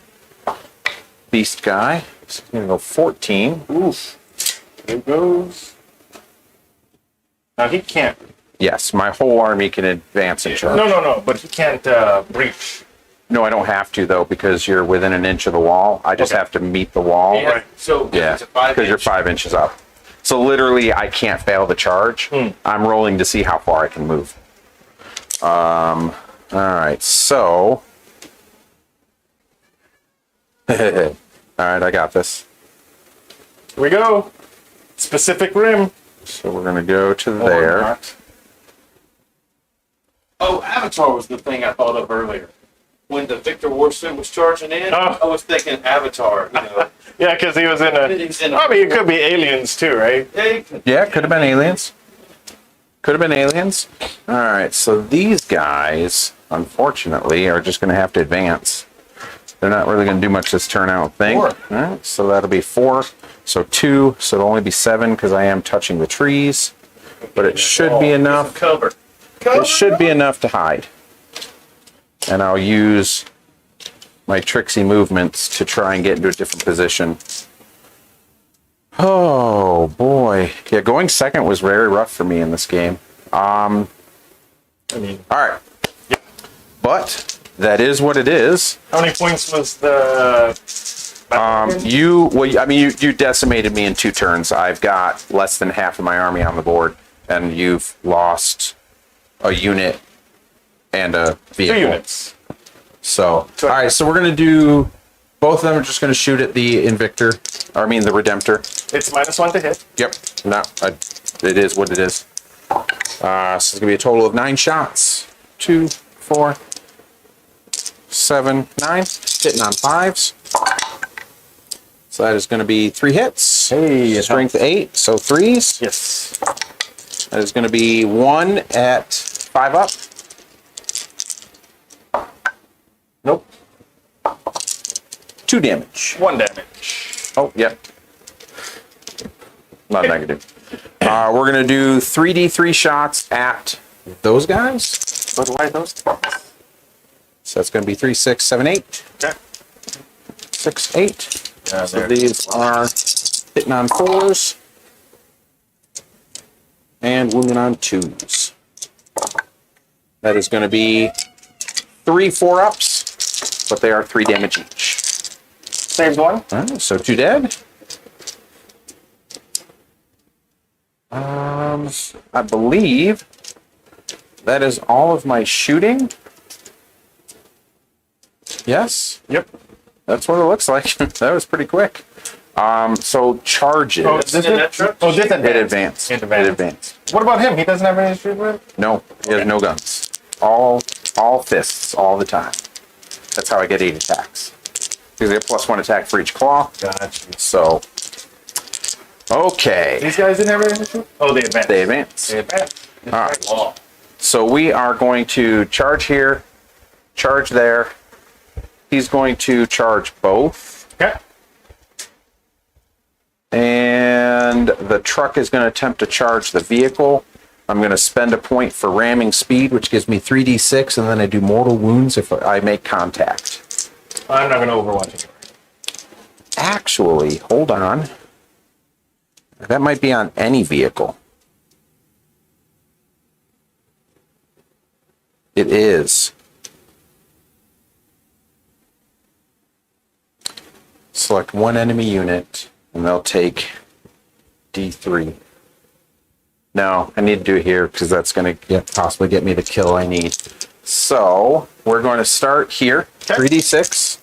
beast guy. So he's going to go 14. Oof. Here goes. Now he can't. Yes, my whole army can advance and charge. No. But he can't breach. No, I don't have to, though, because you're within an inch of the wall. I just Okay. have to meet the wall. yeah, Right. so Yeah, it's a 5 because you're 5 inches up. So literally, I can't fail the charge. I'm rolling to see how far I can move. All right, so. All right, I got this. Here we go. Specific rim. So we're gonna go to Or there. not. Oh, Avatar was the thing I thought of earlier. When the Victor Warson was charging in, Oh. I was thinking Avatar. You know, Yeah, because he was in a. He's in a- I mean, it could be aliens too, right? Yeah, could have been aliens. Could have been aliens. All right, so these guys, unfortunately, are just gonna have to advance. They're not really gonna do much this turn, I don't think. 4. All right, so that'll be 4. So 2, so it'll only be 7 because I am touching the trees. But it should be enough. Cover. It should be enough to hide. And I'll use my tricksy movements to try and get into a different position. Oh boy. Yeah, going second was very rough for me in this game. I mean, All right. But that is what it is. how many points was the? You decimated me in 2 turns. I've got less than half of my army on the board, and you've lost a unit and a vehicle. 2 units. So, all right, so we're going to do, both of them are just going to shoot at the Invictor, I mean the Redemptor. It's -1 to hit. Yep, no, it is what it is. So it's going to be a total of 9 shots. 2, 4, 7, 9. Hitting on 5s. So that is going to be 3 hits. Hey, it Strength 8, so 3s. Yes. That is going to be 1 at 5 up. Nope. 2 damage. 1 damage. Oh, yep. Not negative. We're going to do 3d3 shots at those guys. But why those? So that's going to be 3, 6, 7, 8. Okay. 6, 8. Yeah, So there. these are hitting on 4s and wounding on 2s. That is going to be 3 4-ups, but they are 3 damage each. Saves 1. All right, so 2 dead. I believe that is all of my shooting. Yes, Yep. that's what it looks like. That was pretty quick. So charges. Oh, this And that truck- Oh, this It advanced. It It advanced. advanced. What about him? He doesn't have any shoot with? No, he has no guns. All fists all the time. That's how I get 8 attacks. Because I get +1 attack for each claw. Gotcha. So, okay, These guys didn't have any shoot? Oh, they advanced. they advance. They advanced. All right. Law. So we are going to charge here, charge there. He's going to charge both. Okay. And the truck is going to attempt to charge the vehicle. I'm going to spend a point for ramming speed, which gives me 3d6, and then I do mortal wounds if I make contact. I'm not going to overwatch it. Actually, hold on. That might be on any vehicle. It is. Select one enemy unit, and they'll take D3. No, I need to do it here because that's going to possibly get me the kill I need. So we're going to start here. 3d6.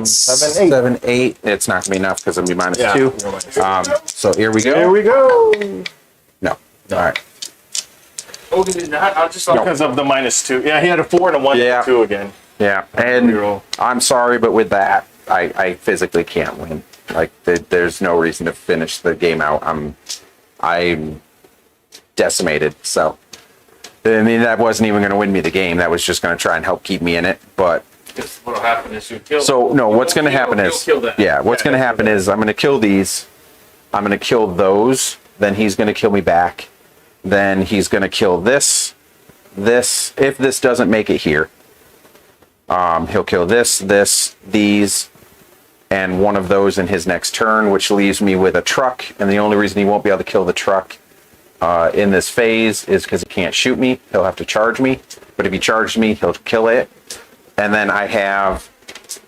7, 8. It's not going to be enough because I'm going to be -2. So here we go. Here we go. No. All right. Oh, did it not? I just Because of the -2. Yeah, he had a 4 and a 1 Yeah. and a 2 again. Yeah. And Reroll. I'm sorry, but with that, I physically can't win. Like, there's no reason to finish the game out. I'm decimated. So, I mean, that wasn't even going to win me the game. That was just going to try and help keep me in it. But what'll happen is you kill. so no, what's going to happen You'll is kill that. yeah, what's going to happen is I'm going to kill these. I'm going to kill those. Then he's going to kill me back. Then he's going to kill this. This, if this doesn't make it here, he'll kill this, these, and one of those in his next turn, which leaves me with a truck. And the only reason he won't be able to kill the truck in this phase is because he can't shoot me. He'll have to charge me. But if he charges me, he'll kill it. And then I have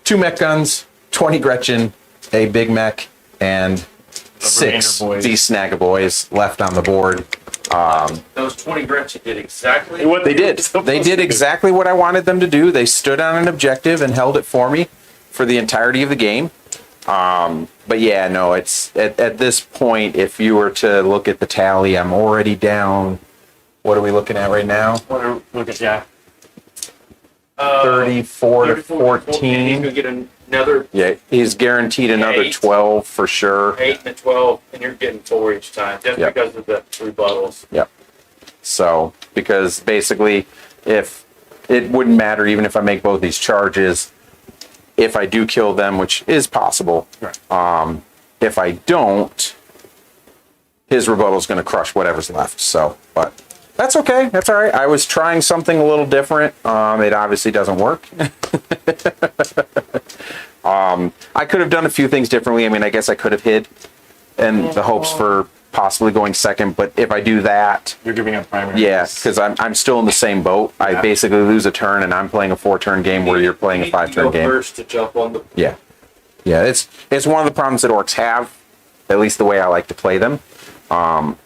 2 mech guns, 20 Gretchen, a big mech, and 6 boys. D-Snagaboys left on the board. Those 20 Gretchen did exactly What They did. supposed They to did do. exactly what I wanted them to do. They stood on an objective and held it for me for the entirety of the game. But yeah, no, it's at this point, if you were to look at the tally, I'm already down. What are we looking at right now? Look at, yeah. 34 to 34 He's 14. gonna get another Yeah, he's guaranteed another 8. 12 for sure. 8 and a 12, and you're getting 4 each time, just Yep. because of the rebuttals. Yep. So, because basically, if it wouldn't matter, even if I make both these charges, if I do kill them, which is possible, if I don't, his rebuttal is going to crush whatever's left. So, but that's okay. That's all right. I was trying something a little different. It obviously doesn't work. I could have done a few things differently. I mean, I guess I could have hid in the hopes for possibly going second. But if I do that, You're giving up primary. yeah, because I'm still in the same boat. I basically lose a turn, and I'm playing a 4-turn game where you're playing a You need to 5-turn go game. first to jump on the. Yeah, yeah. It's one of the problems that orcs have, at least the way I like to play them.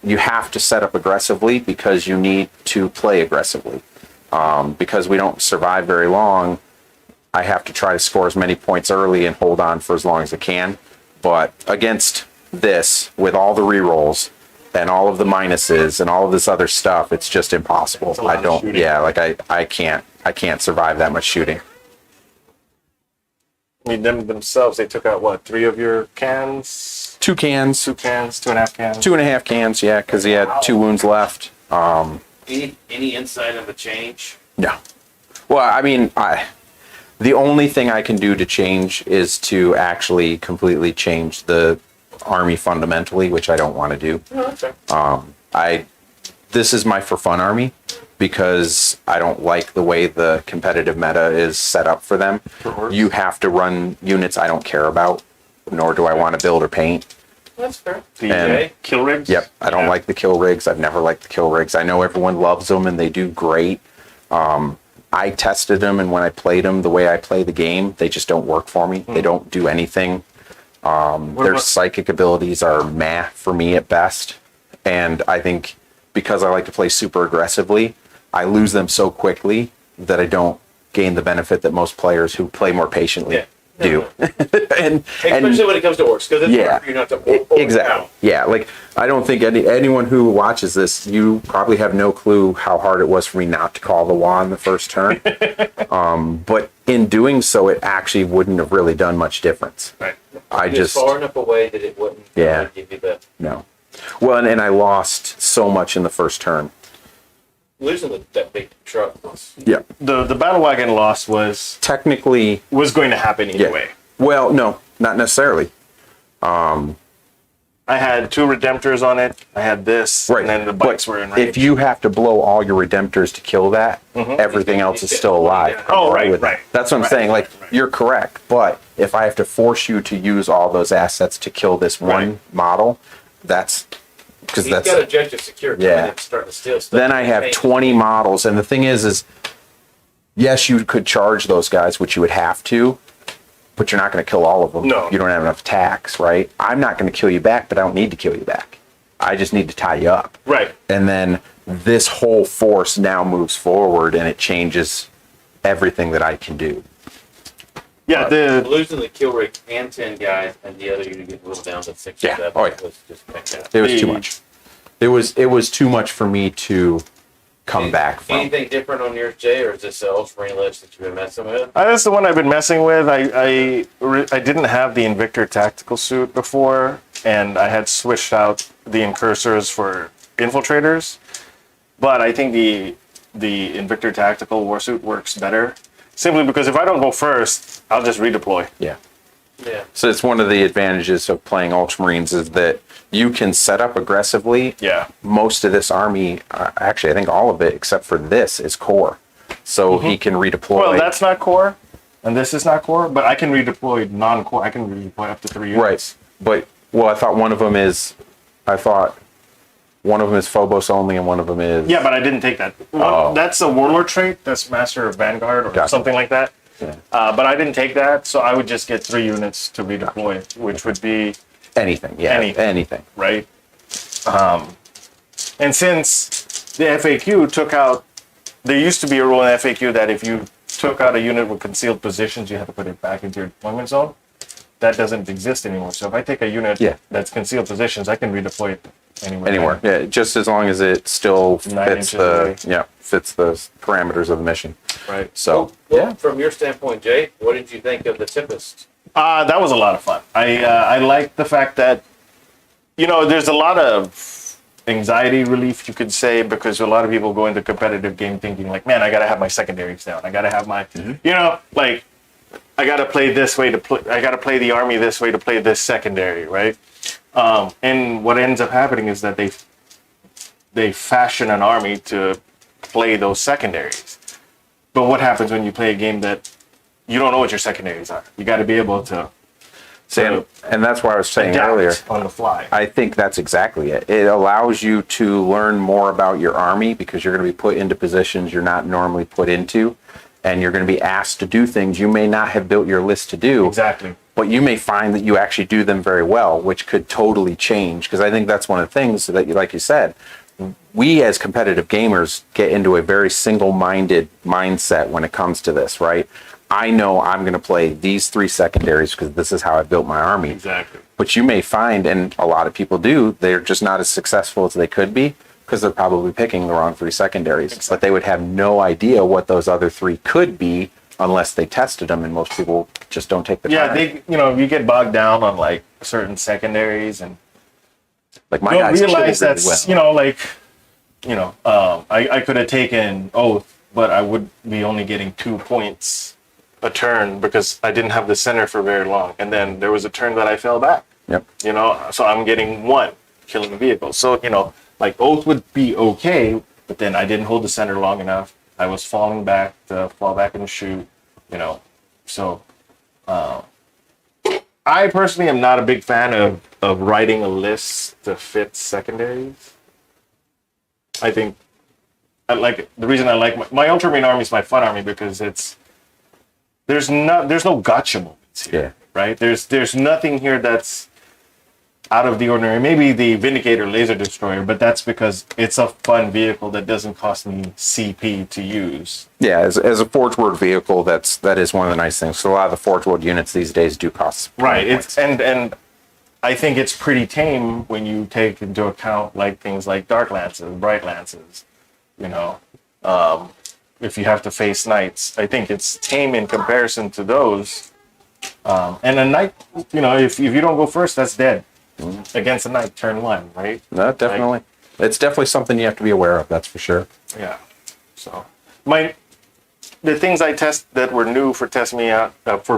You have to set up aggressively because you need to play aggressively. Because we don't survive very long, I have to try to score as many points early and hold on for as long as I can. But against this, with all the rerolls and all of the minuses and all of this other stuff, it's just impossible. I don't, yeah, like I can't survive that much shooting. I mean, them themselves, they took out what, 3 of your cans? 2 cans. 2 cans, 2.5 cans? 2.5 cans, yeah, because he had 2 wounds left. Any insight of a change? No. Well, I mean, the only thing I can do to change is to actually completely change the army fundamentally, which I don't want to do. Oh, okay. This is my for fun army because I don't like the way the competitive meta is set up for them. You have to run units I don't care about, nor do I want to build or paint. That's fair. The kill rigs? Yep, I don't like the kill rigs. I've never liked the kill rigs. I know everyone loves them and they do great. I tested them, and when I played them the way I play the game, they just don't work for me. They don't do anything. Their psychic abilities are meh for me at best. And I think because I like to play super aggressively, I lose them so quickly that I don't gain the benefit that most players who play more patiently do. and Especially when it comes to orcs, because it's hard for you not to exactly. Yeah, like I don't think anyone who watches this, you probably have no clue how hard it was for me not to call the law in the first turn. But in doing so, it actually wouldn't have really done much difference. Right. I just far enough away that it wouldn't give you the no. Well, and I lost so much in the first turn. losing that big truck was. Yeah. The battle wagon loss was Technically, going to happen either way. well, no, not necessarily. I had 2 Redemptors on it. I had this, Right. and then the bikes were in range. If you have to blow all your Redemptors to kill that, everything else is still alive. Oh, I'm right, with right. that. That's what I'm Right, saying. Like, right. you're correct. But if I have to force you to use all those assets to kill this one Right. model, that's because He's that's got a judge of security Yeah. and starting to steal stuff. then I have 20 models, and the thing is yes, you could charge those guys, which you would have to, but you're not going to kill all of them. No. You don't have enough attacks, right? I'm not going to kill you back, but I don't need to kill you back. I just need to tie you up. Right. And then this whole force now moves forward, and it changes everything that I can do. Yeah, losing the kill rig and 10 guys, and the other unit get whittled down to 6 Yeah. or 7 Oh, yeah. was just fantastic. It was too much. It was too much for me to come back from. Anything different on yours, Jay, or is this the Ultramarine list that you've been messing with? that's the one I've been messing with. I didn't have the Invictor tactical suit before, and I had switched out the Intercessors for infiltrators. But I think the Invictor tactical warsuit works better, simply because if I don't go first, I'll just redeploy. Yeah. Yeah. So it's one of the advantages of playing Ultramarines is that you can set up aggressively. Yeah. Most of this army, actually, I think all of it except for this is core. So he can redeploy. Well, that's not core, and this is not core, but I can redeploy non-core. I can redeploy up to 3 units. right. But well, I thought one of them is Phobos only, and one of them is Yeah, but I didn't take that. That's a warlord trait. That's Master of Vanguard or Gotcha. something like that. Yeah. But I didn't take that, so I would just get 3 units to redeploy, which would be anything. Yeah, anything. right. And since the FAQ took out, there used to be a rule in FAQ that if you took out a unit with concealed positions, you had to put it back into your deployment zone. That doesn't exist anymore. So if I take a unit that's concealed positions, I can redeploy it anywhere. Yeah, just as long as it still 9 fits inches away. fits the parameters of the mission. Right. So Well, from your standpoint, Jay, what did you think of the Tempest? That was a lot of fun. I like the fact that, there's a lot of anxiety relief, you could say, because a lot of people go into competitive game thinking like, man, I got to have my secondaries down. I got to have my, I got to play this way I got to play the army this way to play this secondary, right? And what ends up happening is that they fashion an army to play those secondaries. But what happens when you play a game that you don't know what your secondaries are? You got to be able to and that's why I was saying adapt earlier. on the fly. I think that's exactly it. It allows you to learn more about your army because you're going to be put into positions you're not normally put into, and you're going to be asked to do things you may not have built your list to do. Exactly. But you may find that you actually do them very well, which could totally change. Because I think that's one of the things that, like you said, we as competitive gamers get into a very single-minded mindset when it comes to this, right? I know I'm going to play these 3 secondaries because this is how I built my army. Exactly. But you may find, and a lot of people do, they're just not as successful as they could be because they're probably picking the wrong 3 secondaries. Exactly. But they would have no idea what those other 3 could be unless they tested them, and most people just don't take the time. You get bogged down on like certain secondaries and Like my don't guys realize killed that's really well. I could have taken Oath, but I would be only getting 2 points a turn because I didn't have the center for very long, and then there was a turn that I fell back. Yep. So I'm getting 1 killing the vehicle. So like Oath would be okay, but then I didn't hold the center long enough. I was falling back to fall back and shoot. So I personally am not a big fan of writing a list to fit secondaries. I think the reason I like my Ultramarine army is my fun army because there's no gotcha moments here, Yeah. right? There's nothing here that's out of the ordinary. Maybe the Vindicator Laser Destroyer, but that's because it's a fun vehicle that doesn't cost me CP to use. Yeah, as a Forge World vehicle, that is one of the nice things. So a lot of the Forge World units these days do cost Right. points. And I think it's pretty tame when you take into account like things like Dark Lances, Bright Lances. If you have to face knights, I think it's tame in comparison to those. And a knight, if you don't go first, that's dead. Against a knight, turn 1, right? No, definitely. It's definitely something you have to be aware of, that's for sure. Yeah. So the things I test that were new for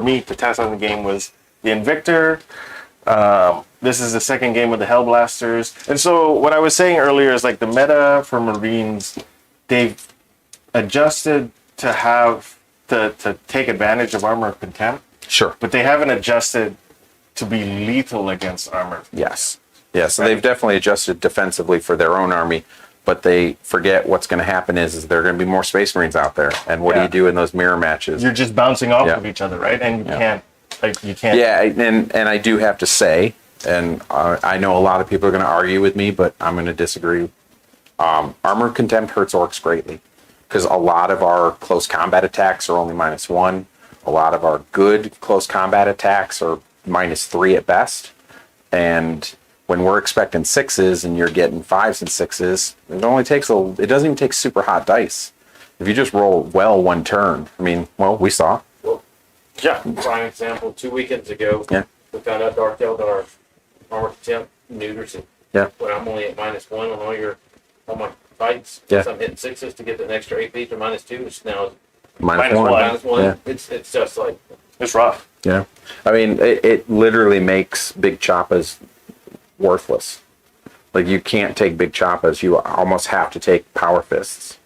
me to test on the game was the Invictor. This is the second game with the Hellblasters. And so what I was saying earlier is like the meta for Marines, they've adjusted to take advantage of Armor of Contempt, Sure. but they haven't adjusted to be lethal against armor. Yes. Yeah, so they've definitely adjusted defensively for their own army, but they forget what's going to happen is there are going to be more Space Marines out there. And what do you do in those mirror matches? You're just bouncing off of each other, right? And you can't. Yeah, and I do have to say, and I know a lot of people are going to argue with me, but I'm going to disagree. Armor of Contempt hurts Orcs greatly because a lot of our close combat attacks are only -1. A lot of our good close combat attacks are -3 at best. And when we're expecting 6s and you're getting 5s and 6s, it doesn't even take super hot dice. If you just roll well 1 turn, we saw. Yeah. Prime example, 2 weekends ago, Yeah. we found out Dark Elf that our armor contempt neuters it. Yeah. When I'm only at -1 on all my fights, Yeah. so I'm hitting 6s to get the extra 8 to -2. It's now -1. -1. Yeah. It's just like It's rough. Yeah. It literally makes big choppas worthless. Like you can't take big choppas. You almost have to take power fists.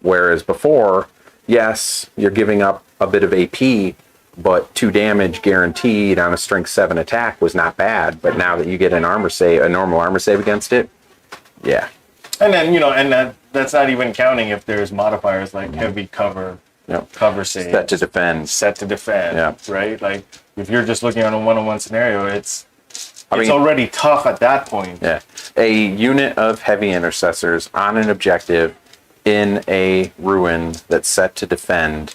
Whereas before, yes, you're giving up a bit of AP, but 2 damage guaranteed on a strength 7 attack was not bad. But now that you get a normal armor save against it, yeah. And then, that's not even counting if there's modifiers like heavy cover, Yep. cover save, Set to defend. yeah. Right? Like if you're just looking at a one-on-one scenario, it's mean- already tough at that point. Yeah. A unit of heavy intercessors on an objective in a ruin that's set to defend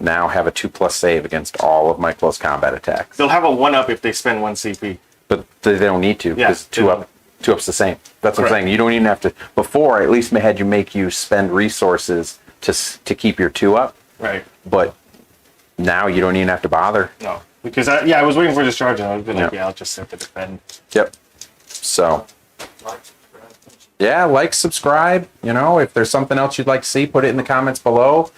now have a 2+ save against all of my close combat attacks. They'll have a 1-up if they spend 1 CP. But they don't need to Yeah, because they don't. 2-up's the same. That's what I'm Correct. saying. You don't even have to. Before, I at least had you make you spend resources to keep your 2-up. Right. But now you don't even have to bother. No. Because I was waiting for discharge and I was like, Yeah. I'll just set to defend. Yep. So, yeah, subscribe. If there's something else you'd like to see, put it in the comments below.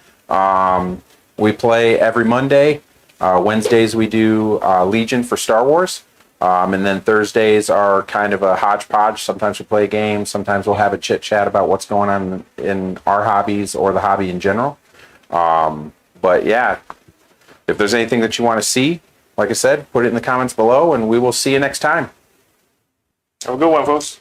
We play every Monday. Wednesdays we do Legion for Star Wars. And then Thursdays are kind of a hodgepodge. Sometimes we play a game. Sometimes we'll have a chit chat about what's going on in our hobbies or the hobby in general. But yeah, if there's anything that you want to see, like I said, put it in the comments below and we will see you next time. Have a good one, folks.